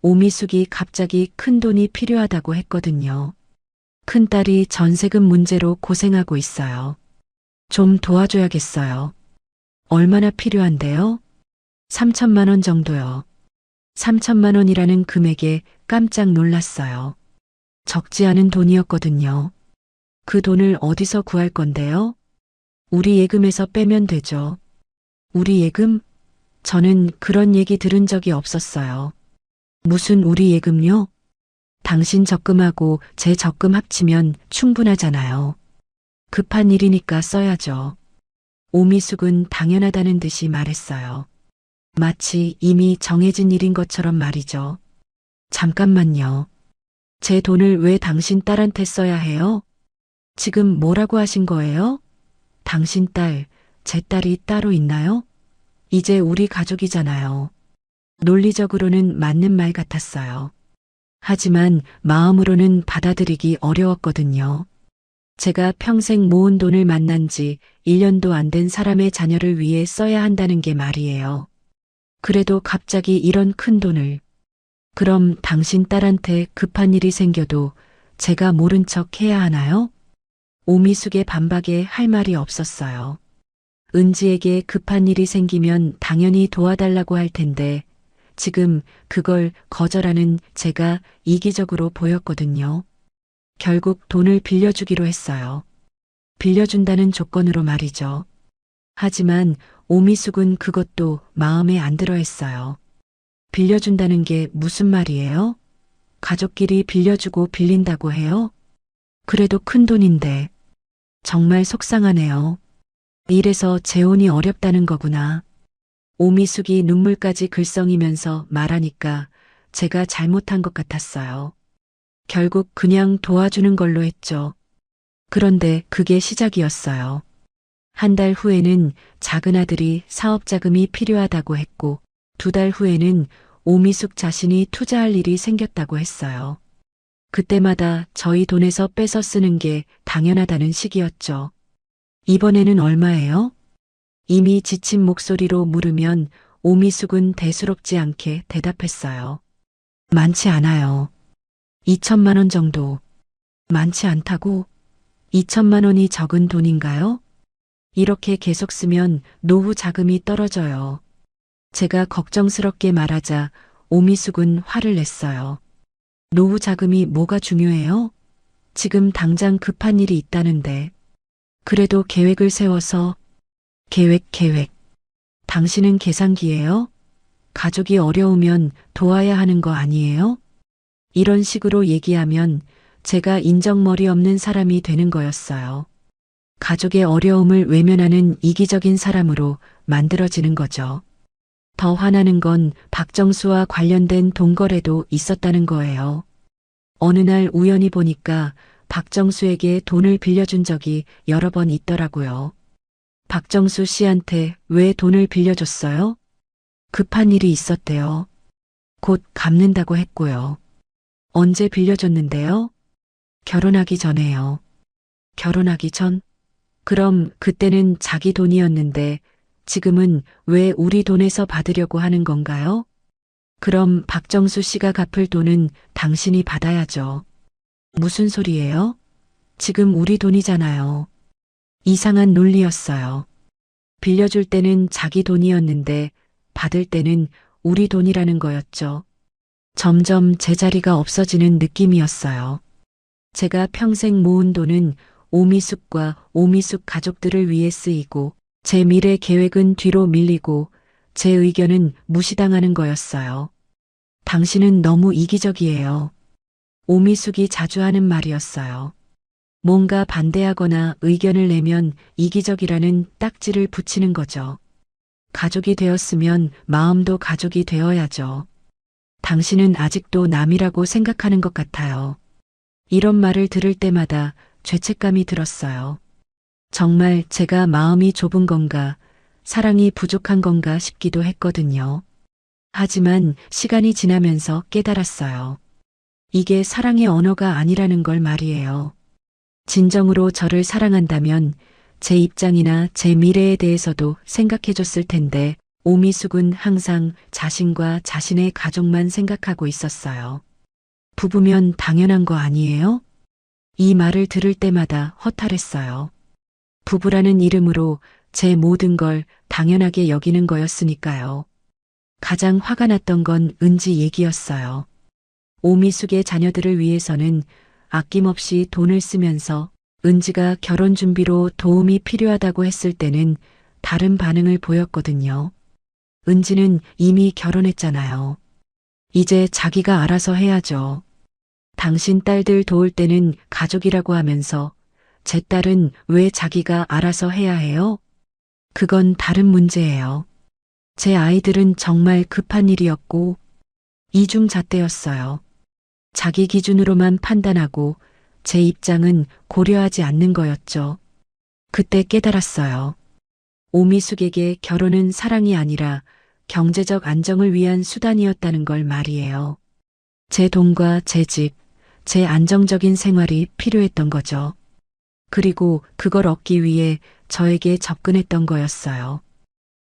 오미숙이 갑자기 큰 돈이 필요하다고 했거든요. 큰딸이 전세금 문제로 고생하고 있어요. 좀 도와줘야겠어요. 얼마나 필요한데요? 3천만 원 정도요. 3천만 원이라는 금액에 깜짝 놀랐어요. 적지 않은 돈이었거든요. 그 돈을 어디서 구할 건데요? 우리 예금에서 빼면 되죠. 우리 예금? 저는 그런 얘기 들은 적이 없었어요. 무슨 우리 예금요? 당신 적금하고 제 적금 합치면 충분하잖아요. 급한 일이니까 써야죠. 오미숙은 당연하다는 듯이 말했어요. 마치 이미 정해진 일인 것처럼 말이죠. 잠깐만요. 제 돈을 왜 당신 딸한테 써야 해요? 지금 뭐라고 하신 거예요? 당신 딸, 제 딸이 따로 있나요? 이제 우리 가족이잖아요. 논리적으로는 맞는 말 같았어요. 하지만 마음으로는 받아들이기 어려웠거든요. 제가 평생 모은 돈을 만난 지 1년도 안 된 사람의 자녀를 위해 써야 한다는 게 말이에요. 그래도 갑자기 이런 큰 돈을. 그럼 당신 딸한테 급한 일이 생겨도 제가 모른 척 해야 하나요? 오미숙의 반박에 할 말이 없었어요. 은지에게 급한 일이 생기면 당연히 도와달라고 할 텐데 지금 그걸 거절하는 제가 이기적으로 보였거든요. 결국 돈을 빌려주기로 했어요. 빌려준다는 조건으로 말이죠. 하지만 오미숙은 그것도 마음에 안 들어 했어요. 빌려준다는 게 무슨 말이에요? 가족끼리 빌려주고 빌린다고 해요? 그래도 큰 돈인데. 정말 속상하네요. 이래서 재혼이 어렵다는 거구나. 오미숙이 눈물까지 글썽이면서 말하니까 제가 잘못한 것 같았어요. 결국 그냥 도와주는 걸로 했죠. 그런데 그게 시작이었어요. 한 달 후에는 작은 아들이 사업 자금이 필요하다고 했고 2달 후에는 오미숙 자신이 투자할 일이 생겼다고 했어요. 그때마다 저희 돈에서 빼서 쓰는 게 당연하다는 식이었죠. 이번에는 얼마예요? 이미 지친 목소리로 물으면 오미숙은 대수롭지 않게 대답했어요. 많지 않아요. 2천만 원 정도. 많지 않다고? 2천만 원이 적은 돈인가요? 이렇게 계속 쓰면 노후 자금이 떨어져요. 제가 걱정스럽게 말하자 오미숙은 화를 냈어요. 노후 자금이 뭐가 중요해요? 지금 당장 급한 일이 있다는데. 그래도 계획을 세워서. 계획. 당신은 계산기예요? 가족이 어려우면 도와야 하는 거 아니에요? 이런 식으로 얘기하면 제가 인정머리 없는 사람이 되는 거였어요. 가족의 어려움을 외면하는 이기적인 사람으로 만들어지는 거죠. 더 화나는 건 박정수와 관련된 동거래도 있었다는 거예요. 어느 날 우연히 보니까 박정수에게 돈을 빌려준 적이 여러 번 있더라고요. 박정수 씨한테 왜 돈을 빌려줬어요? 급한 일이 있었대요. 곧 갚는다고 했고요. 언제 빌려줬는데요? 결혼하기 전에요. 결혼하기 전? 그럼 그때는 자기 돈이었는데 지금은 왜 우리 돈에서 받으려고 하는 건가요? 그럼 박정수 씨가 갚을 돈은 당신이 받아야죠. 무슨 소리예요? 지금 우리 돈이잖아요. 이상한 논리였어요. 빌려줄 때는 자기 돈이었는데 받을 때는 우리 돈이라는 거였죠. 점점 제자리가 없어지는 느낌이었어요. 제가 평생 모은 돈은 오미숙과 오미숙 가족들을 위해 쓰이고 제 미래 계획은 뒤로 밀리고 제 의견은 무시당하는 거였어요. 당신은 너무 이기적이에요. 오미숙이 자주 하는 말이었어요. 뭔가 반대하거나 의견을 내면 이기적이라는 딱지를 붙이는 거죠. 가족이 되었으면 마음도 가족이 되어야죠. 당신은 아직도 남이라고 생각하는 것 같아요. 이런 말을 들을 때마다 죄책감이 들었어요. 정말 제가 마음이 좁은 건가, 사랑이 부족한 건가 싶기도 했거든요. 하지만 시간이 지나면서 깨달았어요. 이게 사랑의 언어가 아니라는 걸 말이에요. 진정으로 저를 사랑한다면 제 입장이나 제 미래에 대해서도 생각해 줬을 텐데 오미숙은 항상 자신과 자신의 가족만 생각하고 있었어요. 부부면 당연한 거 아니에요? 이 말을 들을 때마다 허탈했어요. 부부라는 이름으로 제 모든 걸 당연하게 여기는 거였으니까요. 가장 화가 났던 건 은지 얘기였어요. 오미숙의 자녀들을 위해서는 아낌없이 돈을 쓰면서 은지가 결혼 준비로 도움이 필요하다고 했을 때는 다른 반응을 보였거든요. 은지는 이미 결혼했잖아요. 이제 자기가 알아서 해야죠. 당신 딸들 도울 때는 가족이라고 하면서 제 딸은 왜 자기가 알아서 해야 해요? 그건 다른 문제예요. 제 아이들은 정말 급한 일이었고 이중잣대였어요. 자기 기준으로만 판단하고 제 입장은 고려하지 않는 거였죠. 그때 깨달았어요. 오미숙에게 결혼은 사랑이 아니라 경제적 안정을 위한 수단이었다는 걸 말이에요. 제 돈과 제 집, 제 안정적인 생활이 필요했던 거죠. 그리고 그걸 얻기 위해 저에게 접근했던 거였어요.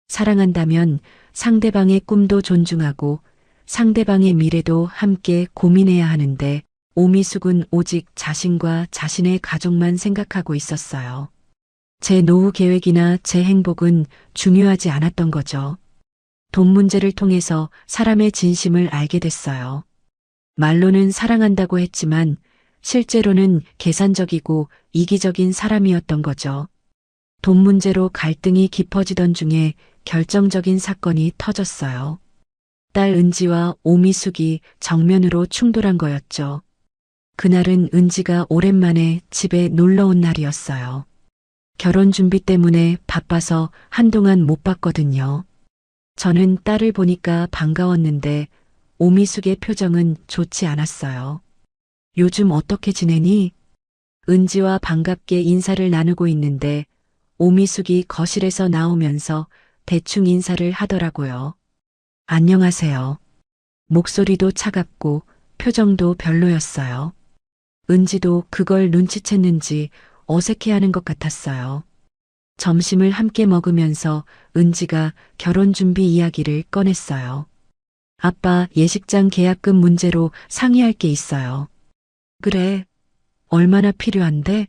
사랑한다면 상대방의 꿈도 존중하고 상대방의 미래도 함께 고민해야 하는데 오미숙은 오직 자신과 자신의 가족만 생각하고 있었어요. 제 노후 계획이나 제 행복은 중요하지 않았던 거죠. 돈 문제를 통해서 사람의 진심을 알게 됐어요. 말로는 사랑한다고 했지만 실제로는 계산적이고 이기적인 사람이었던 거죠. 돈 문제로 갈등이 깊어지던 중에 결정적인 사건이 터졌어요. 딸 은지와 오미숙이 정면으로 충돌한 거였죠. 그날은 은지가 오랜만에 집에 놀러 온 날이었어요. 결혼 준비 때문에 바빠서 한동안 못 봤거든요. 저는 딸을 보니까 반가웠는데 오미숙의 표정은 좋지 않았어요. 요즘 어떻게 지내니? 은지와 반갑게 인사를 나누고 있는데 오미숙이 거실에서 나오면서 대충 인사를 하더라고요. 안녕하세요. 목소리도 차갑고 표정도 별로였어요. 은지도 그걸 눈치챘는지 어색해하는 것 같았어요. 점심을 함께 먹으면서 은지가 결혼 준비 이야기를 꺼냈어요. 아빠 예식장 계약금 문제로 상의할 게 있어요. 그래. 얼마나 필요한데?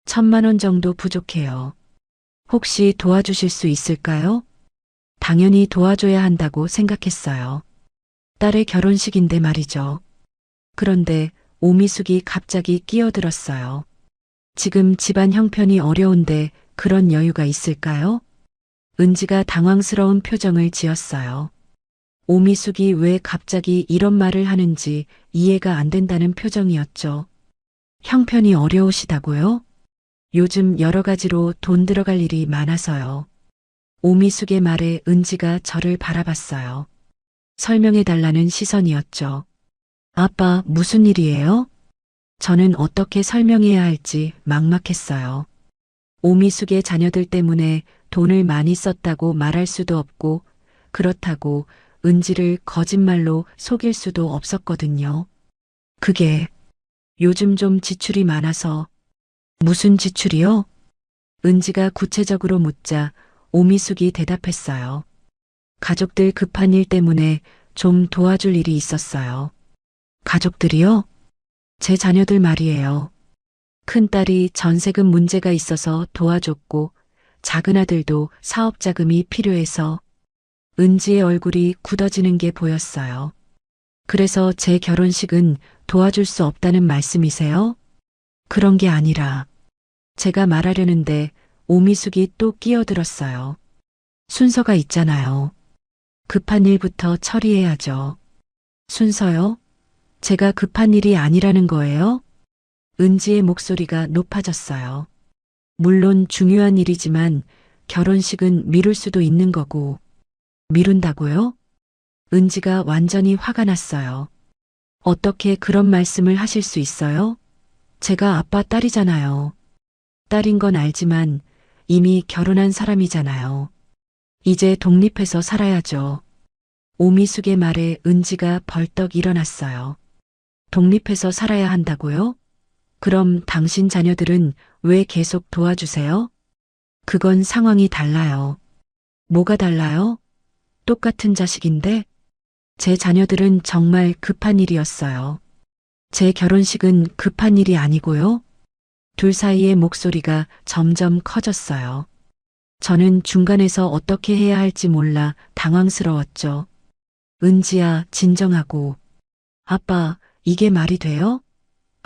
1,000만 원 정도 부족해요. 혹시 도와주실 수 있을까요? 당연히 도와줘야 한다고 생각했어요. 딸의 결혼식인데 말이죠. 그런데 오미숙이 갑자기 끼어들었어요. 지금 집안 형편이 어려운데 그런 여유가 있을까요? 은지가 당황스러운 표정을 지었어요. 오미숙이 왜 갑자기 이런 말을 하는지 이해가 안 된다는 표정이었죠. 형편이 어려우시다고요? 요즘 여러 가지로 돈 들어갈 일이 많아서요. 오미숙의 말에 은지가 저를 바라봤어요. 설명해달라는 시선이었죠. 아빠, 무슨 일이에요? 저는 어떻게 설명해야 할지 막막했어요. 오미숙의 자녀들 때문에 돈을 많이 썼다고 말할 수도 없고, 그렇다고 은지를 거짓말로 속일 수도 없었거든요. 그게 요즘 좀 지출이 많아서. 무슨 지출이요? 은지가 구체적으로 묻자 오미숙이 대답했어요. 가족들 급한 일 때문에 좀 도와줄 일이 있었어요. 가족들이요? 제 자녀들 말이에요. 큰딸이 전세금 문제가 있어서 도와줬고, 작은 아들도 사업 자금이 필요해서. 은지의 얼굴이 굳어지는 게 보였어요. 그래서 제 결혼식은 도와줄 수 없다는 말씀이세요? 그런 게 아니라. 제가 말하려는데 오미숙이 또 끼어들었어요. 순서가 있잖아요. 급한 일부터 처리해야죠. 순서요? 제가 급한 일이 아니라는 거예요? 은지의 목소리가 높아졌어요. 물론 중요한 일이지만 결혼식은 미룰 수도 있는 거고. 미룬다고요? 은지가 완전히 화가 났어요. 어떻게 그런 말씀을 하실 수 있어요? 제가 아빠 딸이잖아요. 딸인 건 알지만 이미 결혼한 사람이잖아요. 이제 독립해서 살아야죠. 오미숙의 말에 은지가 벌떡 일어났어요. 독립해서 살아야 한다고요? 그럼 당신 자녀들은 왜 계속 도와주세요? 그건 상황이 달라요. 뭐가 달라요? 똑같은 자식인데? 제 자녀들은 정말 급한 일이었어요. 제 결혼식은 급한 일이 아니고요. 둘 사이의 목소리가 점점 커졌어요. 저는 중간에서 어떻게 해야 할지 몰라 당황스러웠죠. 은지야, 진정하고. 아빠, 이게 말이 돼요?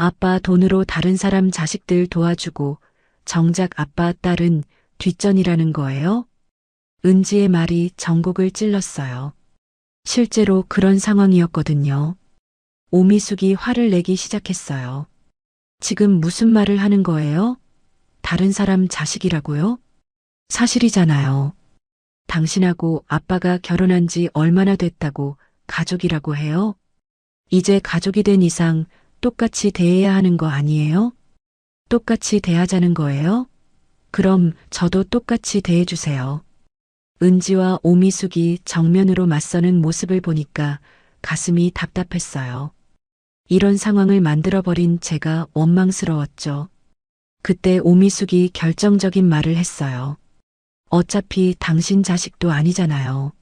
아빠 돈으로 다른 사람 자식들 도와주고 정작 아빠 딸은 뒷전이라는 거예요? 은지의 말이 전곡을 찔렀어요. 실제로 그런 상황이었거든요. 오미숙이 화를 내기 시작했어요. 지금 무슨 말을 하는 거예요? 다른 사람 자식이라고요? 사실이잖아요. 당신하고 아빠가 결혼한 지 얼마나 됐다고 가족이라고 해요? 이제 가족이 된 이상 똑같이 대해야 하는 거 아니에요? 똑같이 대하자는 거예요? 그럼 저도 똑같이 대해주세요. 은지와 오미숙이 정면으로 맞서는 모습을 보니까 가슴이 답답했어요. 이런 상황을 만들어버린 제가 원망스러웠죠. 그때 오미숙이 결정적인 말을 했어요. 어차피 당신 자식도 아니잖아요.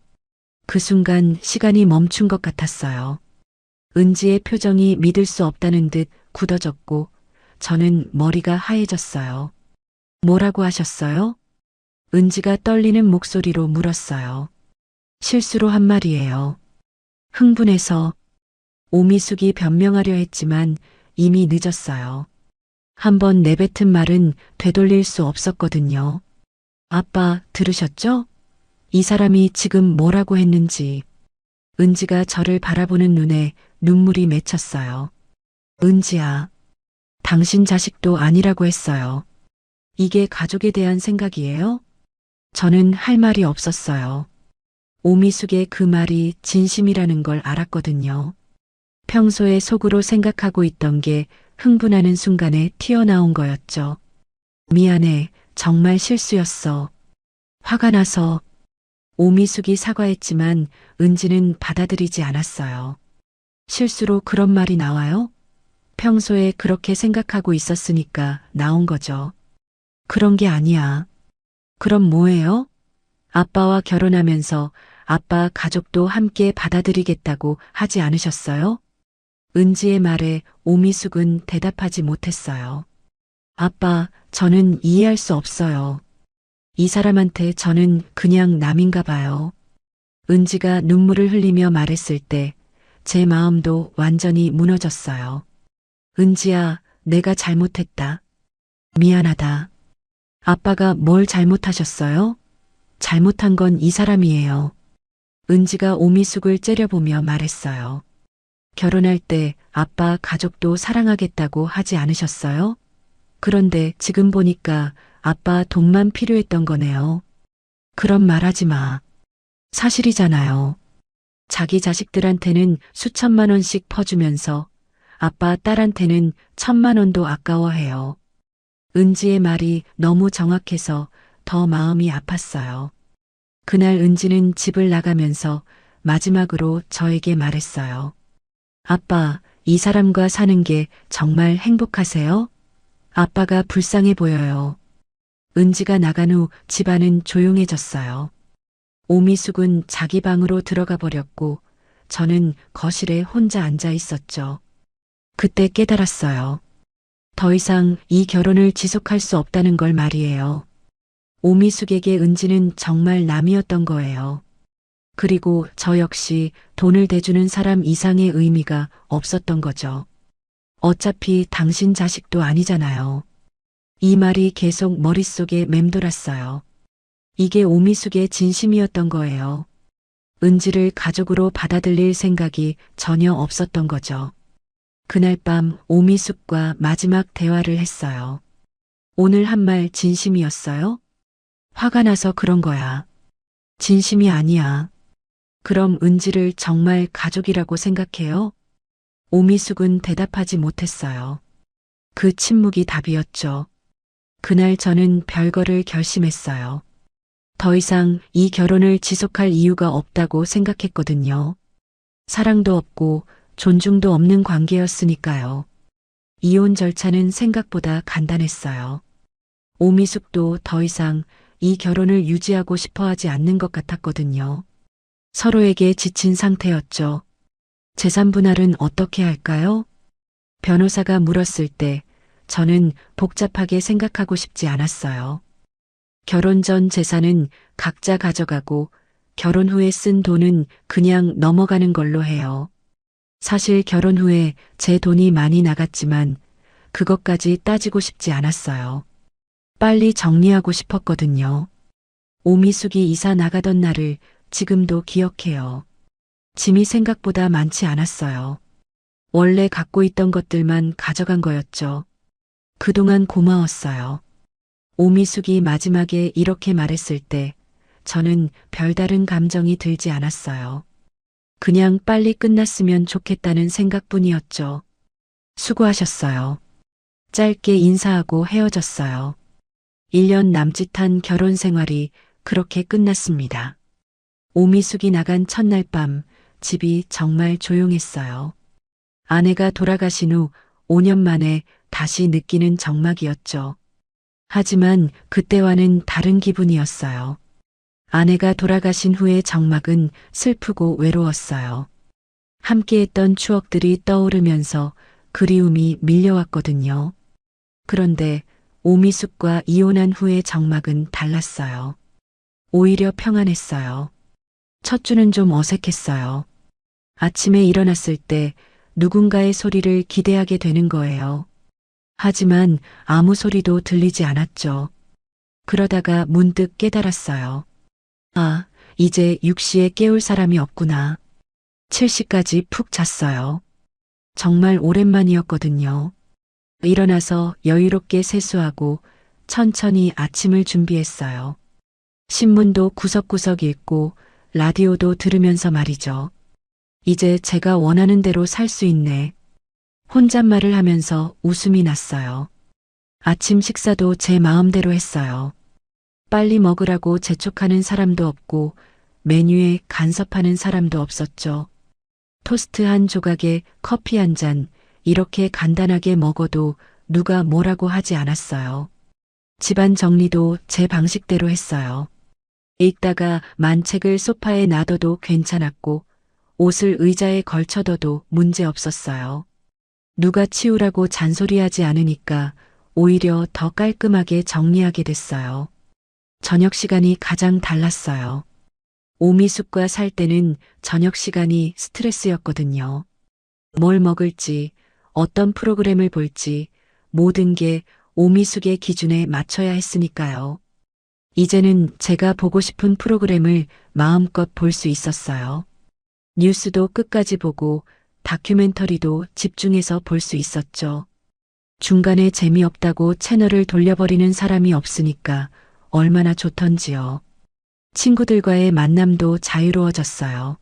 그 순간 시간이 멈춘 것 같았어요. 은지의 표정이 믿을 수 없다는 듯 굳어졌고 저는 머리가 하얘졌어요. 뭐라고 하셨어요? 은지가 떨리는 목소리로 물었어요. 실수로 한 말이에요. 흥분해서. 오미숙이 변명하려 했지만 이미 늦었어요. 한번 내뱉은 말은 되돌릴 수 없었거든요. 아빠, 들으셨죠? 이 사람이 지금 뭐라고 했는지. 은지가 저를 바라보는 눈에 눈물이 맺혔어요. 은지야, 당신 자식도 아니라고 했어요. 이게 가족에 대한 생각이에요? 저는 할 말이 없었어요. 오미숙의 그 말이 진심이라는 걸 알았거든요. 평소에 속으로 생각하고 있던 게 흥분하는 순간에 튀어나온 거였죠. 미안해, 정말 실수였어. 화가 나서. 오미숙이 사과했지만 은지는 받아들이지 않았어요. 실수로 그런 말이 나와요? 평소에 그렇게 생각하고 있었으니까 나온 거죠. 그런 게 아니야. 그럼 뭐예요? 아빠와 결혼하면서 아빠 가족도 함께 받아들이겠다고 하지 않으셨어요? 은지의 말에 오미숙은 대답하지 못했어요. 아빠, 저는 이해할 수 없어요. 이 사람한테 저는 그냥 남인가 봐요. 은지가 눈물을 흘리며 말했을 때 제 마음도 완전히 무너졌어요. 은지야, 내가 잘못했다. 미안하다. 아빠가 뭘 잘못하셨어요? 잘못한 건 이 사람이에요. 은지가 오미숙을 째려보며 말했어요. 결혼할 때 아빠 가족도 사랑하겠다고 하지 않으셨어요? 그런데 지금 보니까 아빠 돈만 필요했던 거네요. 그런 말 하지 마. 사실이잖아요. 자기 자식들한테는 수천만 원씩 퍼주면서 아빠 딸한테는 1,000만 원도 아까워해요. 은지의 말이 너무 정확해서 더 마음이 아팠어요. 그날 은지는 집을 나가면서 마지막으로 저에게 말했어요. 아빠, 이 사람과 사는 게 정말 행복하세요? 아빠가 불쌍해 보여요. 은지가 나간 후 집안은 조용해졌어요. 오미숙은 자기 방으로 들어가 버렸고 저는 거실에 혼자 앉아 있었죠. 그때 깨달았어요. 더 이상 이 결혼을 지속할 수 없다는 걸 말이에요. 오미숙에게 은지는 정말 남이었던 거예요. 그리고 저 역시 돈을 대주는 사람 이상의 의미가 없었던 거죠. 어차피 당신 자식도 아니잖아요. 이 말이 계속 머릿속에 맴돌았어요. 이게 오미숙의 진심이었던 거예요. 은지를 가족으로 받아들일 생각이 전혀 없었던 거죠. 그날 밤 오미숙과 마지막 대화를 했어요. 오늘 한 말 진심이었어요? 화가 나서 그런 거야. 진심이 아니야. 그럼 은지를 정말 가족이라고 생각해요? 오미숙은 대답하지 못했어요. 그 침묵이 답이었죠. 그날 저는 별거를 결심했어요. 더 이상 이 결혼을 지속할 이유가 없다고 생각했거든요. 사랑도 없고 존중도 없는 관계였으니까요. 이혼 절차는 생각보다 간단했어요. 오미숙도 더 이상 이 결혼을 유지하고 싶어 하지 않는 것 같았거든요. 서로에게 지친 상태였죠. 재산 분할은 어떻게 할까요? 변호사가 물었을 때 저는 복잡하게 생각하고 싶지 않았어요. 결혼 전 재산은 각자 가져가고 결혼 후에 쓴 돈은 그냥 넘어가는 걸로 해요. 사실 결혼 후에 제 돈이 많이 나갔지만 그것까지 따지고 싶지 않았어요. 빨리 정리하고 싶었거든요. 오미숙이 이사 나가던 날을 지금도 기억해요. 짐이 생각보다 많지 않았어요. 원래 갖고 있던 것들만 가져간 거였죠. 그동안 고마웠어요. 오미숙이 마지막에 이렇게 말했을 때 저는 별다른 감정이 들지 않았어요. 그냥 빨리 끝났으면 좋겠다는 생각뿐이었죠. 수고하셨어요. 짧게 인사하고 헤어졌어요. 1년 남짓한 결혼 생활이 그렇게 끝났습니다. 오미숙이 나간 첫날 밤 집이 정말 조용했어요. 아내가 돌아가신 후 5년 만에 다시 느끼는 적막이었죠. 하지만 그때와는 다른 기분이었어요. 아내가 돌아가신 후의 적막은 슬프고 외로웠어요. 함께했던 추억들이 떠오르면서 그리움이 밀려왔거든요. 그런데 오미숙과 이혼한 후의 적막은 달랐어요. 오히려 평안했어요. 첫 주는 좀 어색했어요. 아침에 일어났을 때 누군가의 소리를 기대하게 되는 거예요. 하지만 아무 소리도 들리지 않았죠. 그러다가 문득 깨달았어요. 아, 이제 6시에 깨울 사람이 없구나. 7시까지 푹 잤어요. 정말 오랜만이었거든요. 일어나서 여유롭게 세수하고 천천히 아침을 준비했어요. 신문도 구석구석 읽고 라디오도 들으면서 말이죠. 이제 제가 원하는 대로 살 수 있네. 혼잣말을 하면서 웃음이 났어요. 아침 식사도 제 마음대로 했어요. 빨리 먹으라고 재촉하는 사람도 없고 메뉴에 간섭하는 사람도 없었죠. 토스트 한 조각에 커피 한 잔, 이렇게 간단하게 먹어도 누가 뭐라고 하지 않았어요. 집안 정리도 제 방식대로 했어요. 읽다가 만책을 소파에 놔둬도 괜찮았고 옷을 의자에 걸쳐둬도 문제 없었어요. 누가 치우라고 잔소리하지 않으니까 오히려 더 깔끔하게 정리하게 됐어요. 저녁 시간이 가장 달랐어요. 오미숙과 살 때는 저녁 시간이 스트레스였거든요. 뭘 먹을지, 어떤 프로그램을 볼지 모든 게 오미숙의 기준에 맞춰야 했으니까요. 이제는 제가 보고 싶은 프로그램을 마음껏 볼 수 있었어요. 뉴스도 끝까지 보고 다큐멘터리도 집중해서 볼 수 있었죠. 중간에 재미없다고 채널을 돌려버리는 사람이 없으니까 얼마나 좋던지요. 친구들과의 만남도 자유로워졌어요.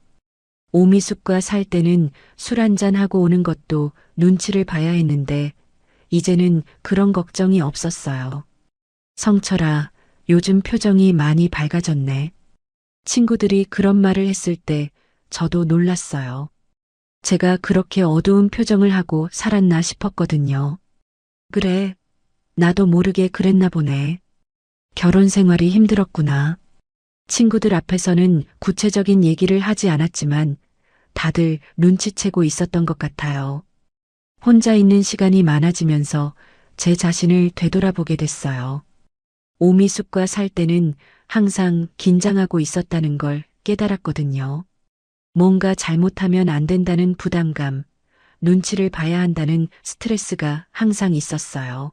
오미숙과 살 때는 술 한잔하고 오는 것도 눈치를 봐야 했는데 이제는 그런 걱정이 없었어요. 성철아, 요즘 표정이 많이 밝아졌네. 친구들이 그런 말을 했을 때 저도 놀랐어요. 제가 그렇게 어두운 표정을 하고 살았나 싶었거든요. 그래, 나도 모르게 그랬나 보네. 결혼 생활이 힘들었구나. 친구들 앞에서는 구체적인 얘기를 하지 않았지만 다들 눈치채고 있었던 것 같아요. 혼자 있는 시간이 많아지면서 제 자신을 되돌아보게 됐어요. 오미숙과 살 때는 항상 긴장하고 있었다는 걸 깨달았거든요. 뭔가 잘못하면 안 된다는 부담감, 눈치를 봐야 한다는 스트레스가 항상 있었어요.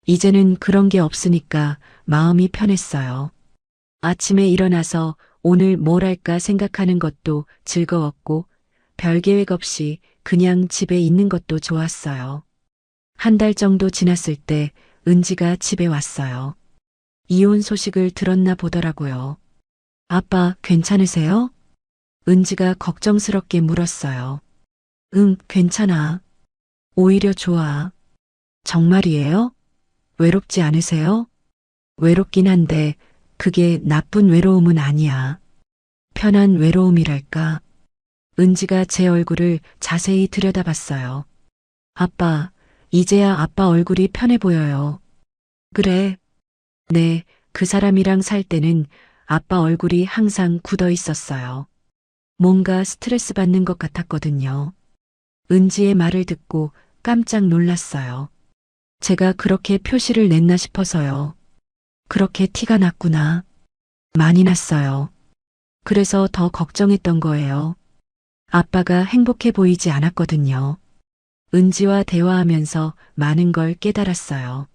이제는 그런 게 없으니까 마음이 편했어요. 아침에 일어나서 오늘 뭘 할까 생각하는 것도 즐거웠고 별 계획 없이 그냥 집에 있는 것도 좋았어요. 한 달 정도 지났을 때 은지가 집에 왔어요. 이혼 소식을 들었나 보더라고요. 아빠 괜찮으세요? 은지가 걱정스럽게 물었어요. 응, 괜찮아. 오히려 좋아. 정말이에요? 외롭지 않으세요? 외롭긴 한데 그게 나쁜 외로움은 아니야. 편한 외로움이랄까. 은지가 제 얼굴을 자세히 들여다봤어요. 아빠, 이제야 아빠 얼굴이 편해 보여요. 그래. 네, 그 사람이랑 살 때는 아빠 얼굴이 항상 굳어 있었어요. 뭔가 스트레스 받는 것 같았거든요. 은지의 말을 듣고 깜짝 놀랐어요. 제가 그렇게 표시를 냈나 싶어서요. 그렇게 티가 났구나. 많이 났어요. 그래서 더 걱정했던 거예요. 아빠가 행복해 보이지 않았거든요. 은지와 대화하면서 많은 걸 깨달았어요.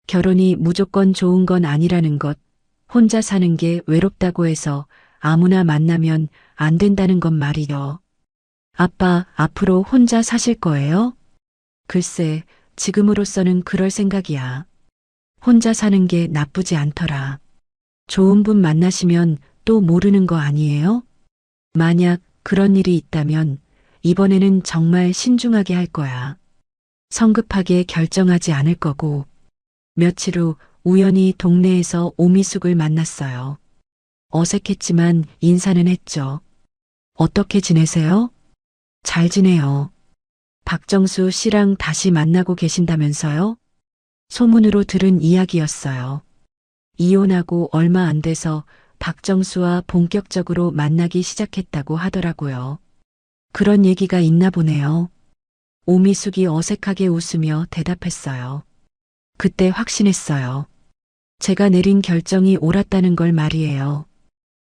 결혼이 무조건 좋은 건 아니라는 것, 혼자 사는 게 외롭다고 해서 아무나 만나면 안 된다는 것 말이요. 아빠, 앞으로 혼자 사실 거예요? 글쎄, 지금으로서는 그럴 생각이야. 혼자 사는 게 나쁘지 않더라. 좋은 분 만나시면 또 모르는 거 아니에요? 만약 그런 일이 있다면 이번에는 정말 신중하게 할 거야. 성급하게 결정하지 않을 거고. 며칠 후 우연히 동네에서 오미숙을 만났어요. 어색했지만 인사는 했죠. 어떻게 지내세요? 잘 지내요. 박정수 씨랑 다시 만나고 계신다면서요? 소문으로 들은 이야기였어요. 이혼하고 얼마 안 돼서 박정수와 본격적으로 만나기 시작했다고 하더라고요. 그런 얘기가 있나 보네요. 오미숙이 어색하게 웃으며 대답했어요. 그때 확신했어요. 제가 내린 결정이 옳았다는 걸 말이에요.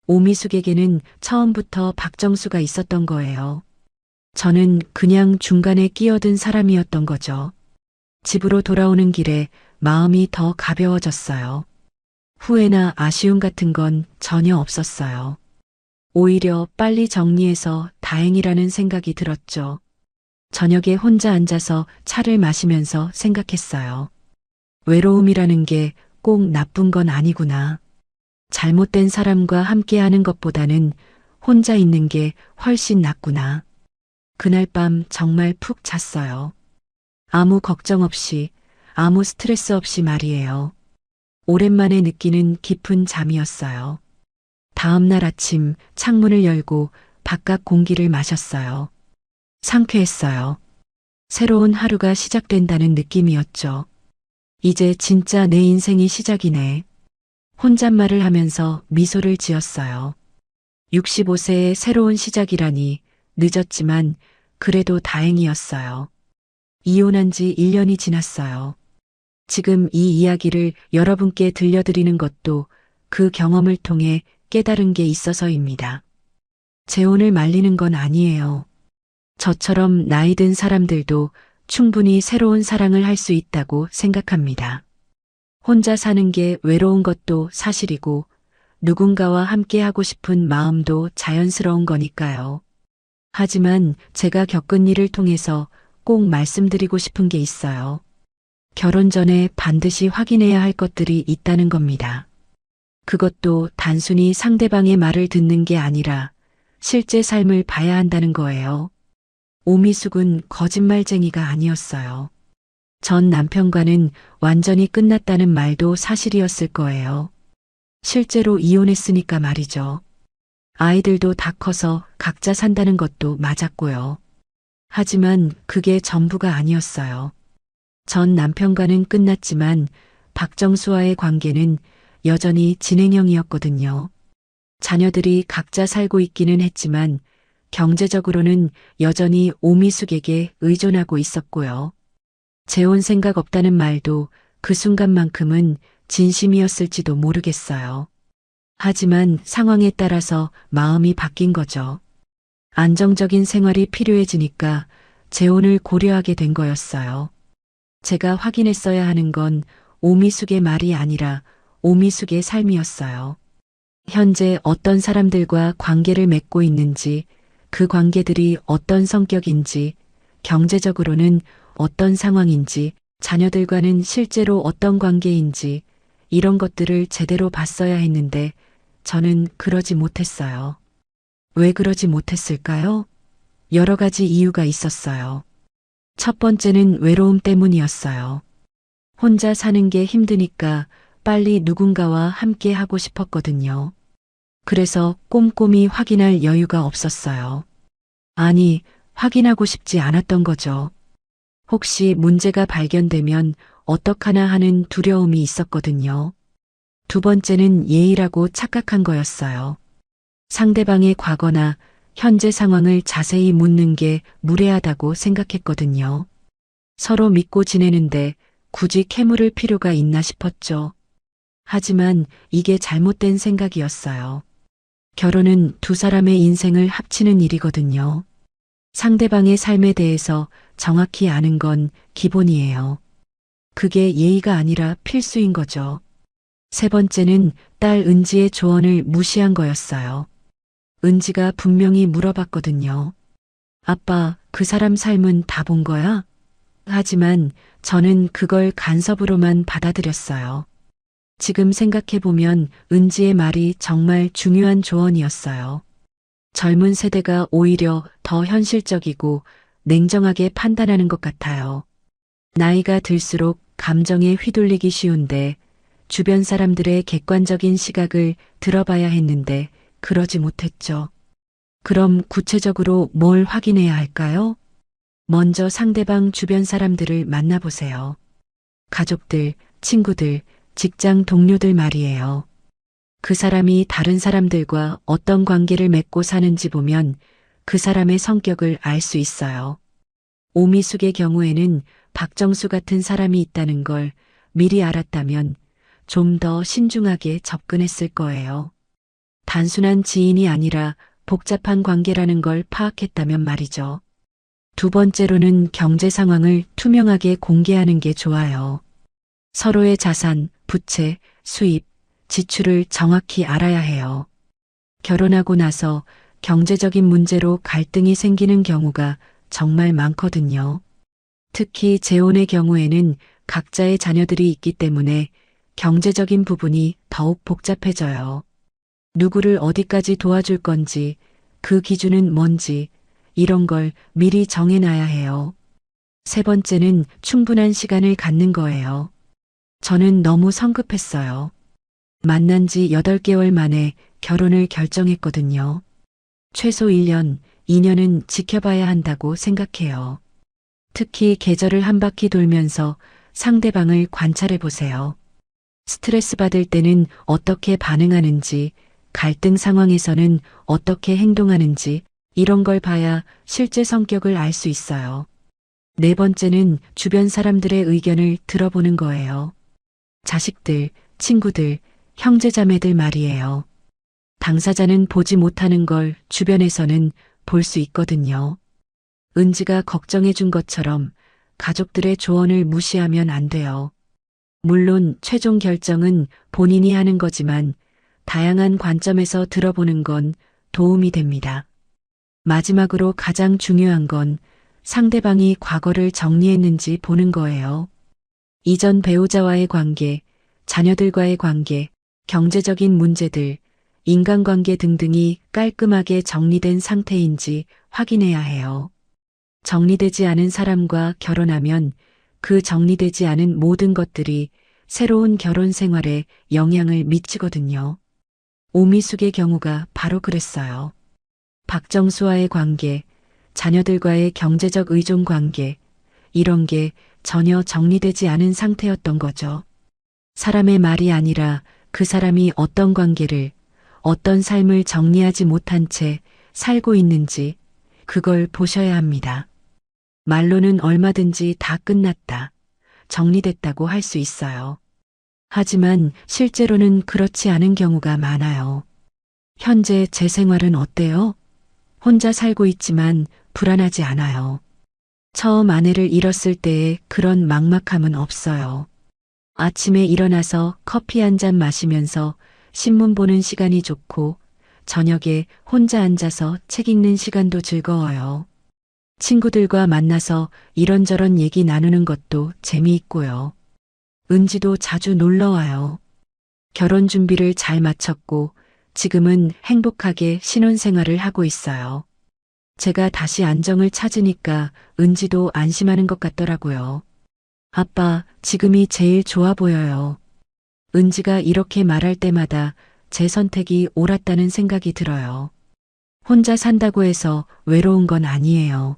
오미숙에게는 처음부터 박정수가 있었던 거예요. 저는 그냥 중간에 끼어든 사람이었던 거죠. 집으로 돌아오는 길에 마음이 더 가벼워졌어요. 후회나 아쉬움 같은 건 전혀 없었어요. 오히려 빨리 정리해서 다행이라는 생각이 들었죠. 저녁에 혼자 앉아서 차를 마시면서 생각했어요. 외로움이라는 게 꼭 나쁜 건 아니구나. 잘못된 사람과 함께 하는 것보다는 혼자 있는 게 훨씬 낫구나. 그날 밤 정말 푹 잤어요. 아무 걱정 없이, 아무 스트레스 없이 말이에요. 오랜만에 느끼는 깊은 잠이었어요. 다음 날 아침 창문을 열고 바깥 공기를 마셨어요. 상쾌했어요. 새로운 하루가 시작된다는 느낌이었죠. 이제 진짜 내 인생이 시작이네. 혼잣말을 하면서 미소를 지었어요. 65세의 새로운 시작이라니 늦었지만 그래도 다행이었어요. 이혼한 지 1년이 지났어요. 지금 이 이야기를 여러분께 들려드리는 것도 그 경험을 통해 깨달은 게 있어서입니다. 재혼을 말리는 건 아니에요. 저처럼 나이 든 사람들도 충분히 새로운 사랑을 할 수 있다고 생각합니다. 혼자 사는 게 외로운 것도 사실이고 누군가와 함께 하고 싶은 마음도 자연스러운 거니까요. 하지만 제가 겪은 일을 통해서 꼭 말씀드리고 싶은 게 있어요. 결혼 전에 반드시 확인해야 할 것들이 있다는 겁니다. 그것도 단순히 상대방의 말을 듣는 게 아니라 실제 삶을 봐야 한다는 거예요. 오미숙은 거짓말쟁이가 아니었어요. 전 남편과는 완전히 끝났다는 말도 사실이었을 거예요. 실제로 이혼했으니까 말이죠. 아이들도 다 커서 각자 산다는 것도 맞았고요. 하지만 그게 전부가 아니었어요. 전 남편과는 끝났지만 박정수와의 관계는 여전히 진행형이었거든요. 자녀들이 각자 살고 있기는 했지만 경제적으로는 여전히 오미숙에게 의존하고 있었고요. 재혼 생각 없다는 말도 그 순간만큼은 진심이었을지도 모르겠어요. 하지만 상황에 따라서 마음이 바뀐 거죠. 안정적인 생활이 필요해지니까 재혼을 고려하게 된 거였어요. 제가 확인했어야 하는 건 오미숙의 말이 아니라 오미숙의 삶이었어요. 현재 어떤 사람들과 관계를 맺고 있는지, 그 관계들이 어떤 성격인지, 경제적으로는 어떤 상황인지, 자녀들과는 실제로 어떤 관계인지, 이런 것들을 제대로 봤어야 했는데 저는 그러지 못했어요. 왜 그러지 못했을까요? 여러 가지 이유가 있었어요. 첫 번째는 외로움 때문이었어요. 혼자 사는 게 힘드니까 빨리 누군가와 함께 하고 싶었거든요. 그래서 꼼꼼히 확인할 여유가 없었어요. 아니, 확인하고 싶지 않았던 거죠. 혹시 문제가 발견되면 어떡하나 하는 두려움이 있었거든요. 두 번째는 예의라고 착각한 거였어요. 상대방의 과거나 현재 상황을 자세히 묻는 게 무례하다고 생각했거든요. 서로 믿고 지내는데 굳이 캐물을 필요가 있나 싶었죠. 하지만 이게 잘못된 생각이었어요. 결혼은 두 사람의 인생을 합치는 일이거든요. 상대방의 삶에 대해서 정확히 아는 건 기본이에요. 그게 예의가 아니라 필수인 거죠. 세 번째는 딸 은지의 조언을 무시한 거였어요. 은지가 분명히 물어봤거든요. 아빠, 그 사람 삶은 다 본 거야? 하지만 저는 그걸 간섭으로만 받아들였어요. 지금 생각해보면 은지의 말이 정말 중요한 조언이었어요. 젊은 세대가 오히려 더 현실적이고 냉정하게 판단하는 것 같아요. 나이가 들수록 감정에 휘둘리기 쉬운데 주변 사람들의 객관적인 시각을 들어봐야 했는데 그러지 못했죠. 그럼 구체적으로 뭘 확인해야 할까요? 먼저 상대방 주변 사람들을 만나보세요. 가족들, 친구들, 직장 동료들 말이에요. 그 사람이 다른 사람들과 어떤 관계를 맺고 사는지 보면 그 사람의 성격을 알 수 있어요. 오미숙의 경우에는 박정수 같은 사람이 있다는 걸 미리 알았다면 좀 더 신중하게 접근했을 거예요. 단순한 지인이 아니라 복잡한 관계라는 걸 파악했다면 말이죠. 두 번째로는 경제 상황을 투명하게 공개하는 게 좋아요. 서로의 자산, 부채, 수입, 지출을 정확히 알아야 해요. 결혼하고 나서 경제적인 문제로 갈등이 생기는 경우가 정말 많거든요. 특히 재혼의 경우에는 각자의 자녀들이 있기 때문에 경제적인 부분이 더욱 복잡해져요. 누구를 어디까지 도와줄 건지, 그 기준은 뭔지, 이런 걸 미리 정해놔야 해요. 세 번째는 충분한 시간을 갖는 거예요. 저는 너무 성급했어요. 만난 지 8개월 만에 결혼을 결정했거든요. 최소 1년, 2년은 지켜봐야 한다고 생각해요. 특히 계절을 한 바퀴 돌면서 상대방을 관찰해 보세요. 스트레스 받을 때는 어떻게 반응하는지, 갈등 상황에서는 어떻게 행동하는지, 이런 걸 봐야 실제 성격을 알 수 있어요. 네 번째는 주변 사람들의 의견을 들어보는 거예요. 자식들, 친구들, 형제자매들 말이에요. 당사자는 보지 못하는 걸 주변에서는 볼 수 있거든요. 은지가 걱정해 준 것처럼 가족들의 조언을 무시하면 안 돼요. 물론 최종 결정은 본인이 하는 거지만 다양한 관점에서 들어보는 건 도움이 됩니다. 마지막으로 가장 중요한 건 상대방이 과거를 정리했는지 보는 거예요. 이전 배우자와의 관계, 자녀들과의 관계, 경제적인 문제들, 인간관계 등등이 깔끔하게 정리된 상태인지 확인해야 해요. 정리되지 않은 사람과 결혼하면 그 정리되지 않은 모든 것들이 새로운 결혼 생활에 영향을 미치거든요. 오미숙의 경우가 바로 그랬어요. 박정수와의 관계, 자녀들과의 경제적 의존 관계, 이런 게 전혀 정리되지 않은 상태였던 거죠. 사람의 말이 아니라 그 사람이 어떤 관계를, 어떤 삶을 정리하지 못한 채 살고 있는지 그걸 보셔야 합니다. 말로는 얼마든지 다 끝났다, 정리됐다고 할 수 있어요. 하지만 실제로는 그렇지 않은 경우가 많아요. 현재 제 생활은 어때요? 혼자 살고 있지만 불안하지 않아요. 처음 아내를 잃었을 때의 그런 막막함은 없어요. 아침에 일어나서 커피 한 잔 마시면서 신문 보는 시간이 좋고, 저녁에 혼자 앉아서 책 읽는 시간도 즐거워요. 친구들과 만나서 이런저런 얘기 나누는 것도 재미있고요. 은지도 자주 놀러 와요. 결혼 준비를 잘 마쳤고 지금은 행복하게 신혼생활을 하고 있어요. 제가 다시 안정을 찾으니까 은지도 안심하는 것 같더라고요. 아빠, 지금이 제일 좋아 보여요. 은지가 이렇게 말할 때마다 제 선택이 옳았다는 생각이 들어요. 혼자 산다고 해서 외로운 건 아니에요.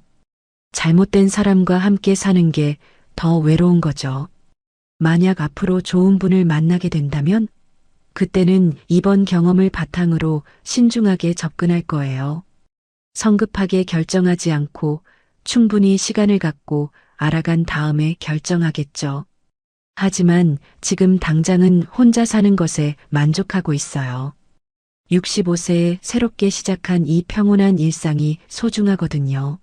잘못된 사람과 함께 사는 게 더 외로운 거죠. 만약 앞으로 좋은 분을 만나게 된다면 그때는 이번 경험을 바탕으로 신중하게 접근할 거예요. 성급하게 결정하지 않고 충분히 시간을 갖고 알아간 다음에 결정하겠죠. 하지만 지금 당장은 혼자 사는 것에 만족하고 있어요. 65세에 새롭게 시작한 이 평온한 일상이 소중하거든요.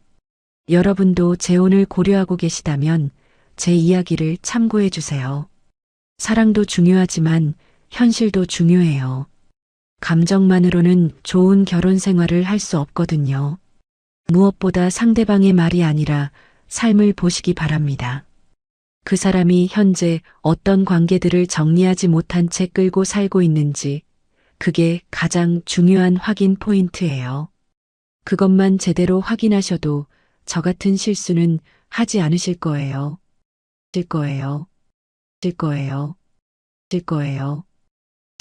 여러분도 재혼을 고려하고 계시다면 제 이야기를 참고해 주세요. 사랑도 중요하지만 현실도 중요해요. 감정만으로는 좋은 결혼 생활을 할 수 없거든요. 무엇보다 상대방의 말이 아니라 삶을 보시기 바랍니다. 그 사람이 현재 어떤 관계들을 정리하지 못한 채 끌고 살고 있는지, 그게 가장 중요한 확인 포인트예요. 그것만 제대로 확인하셔도 저 같은 실수는 하지 않으실 거예요. 질 거예요. 질 거예요. 질 거예요.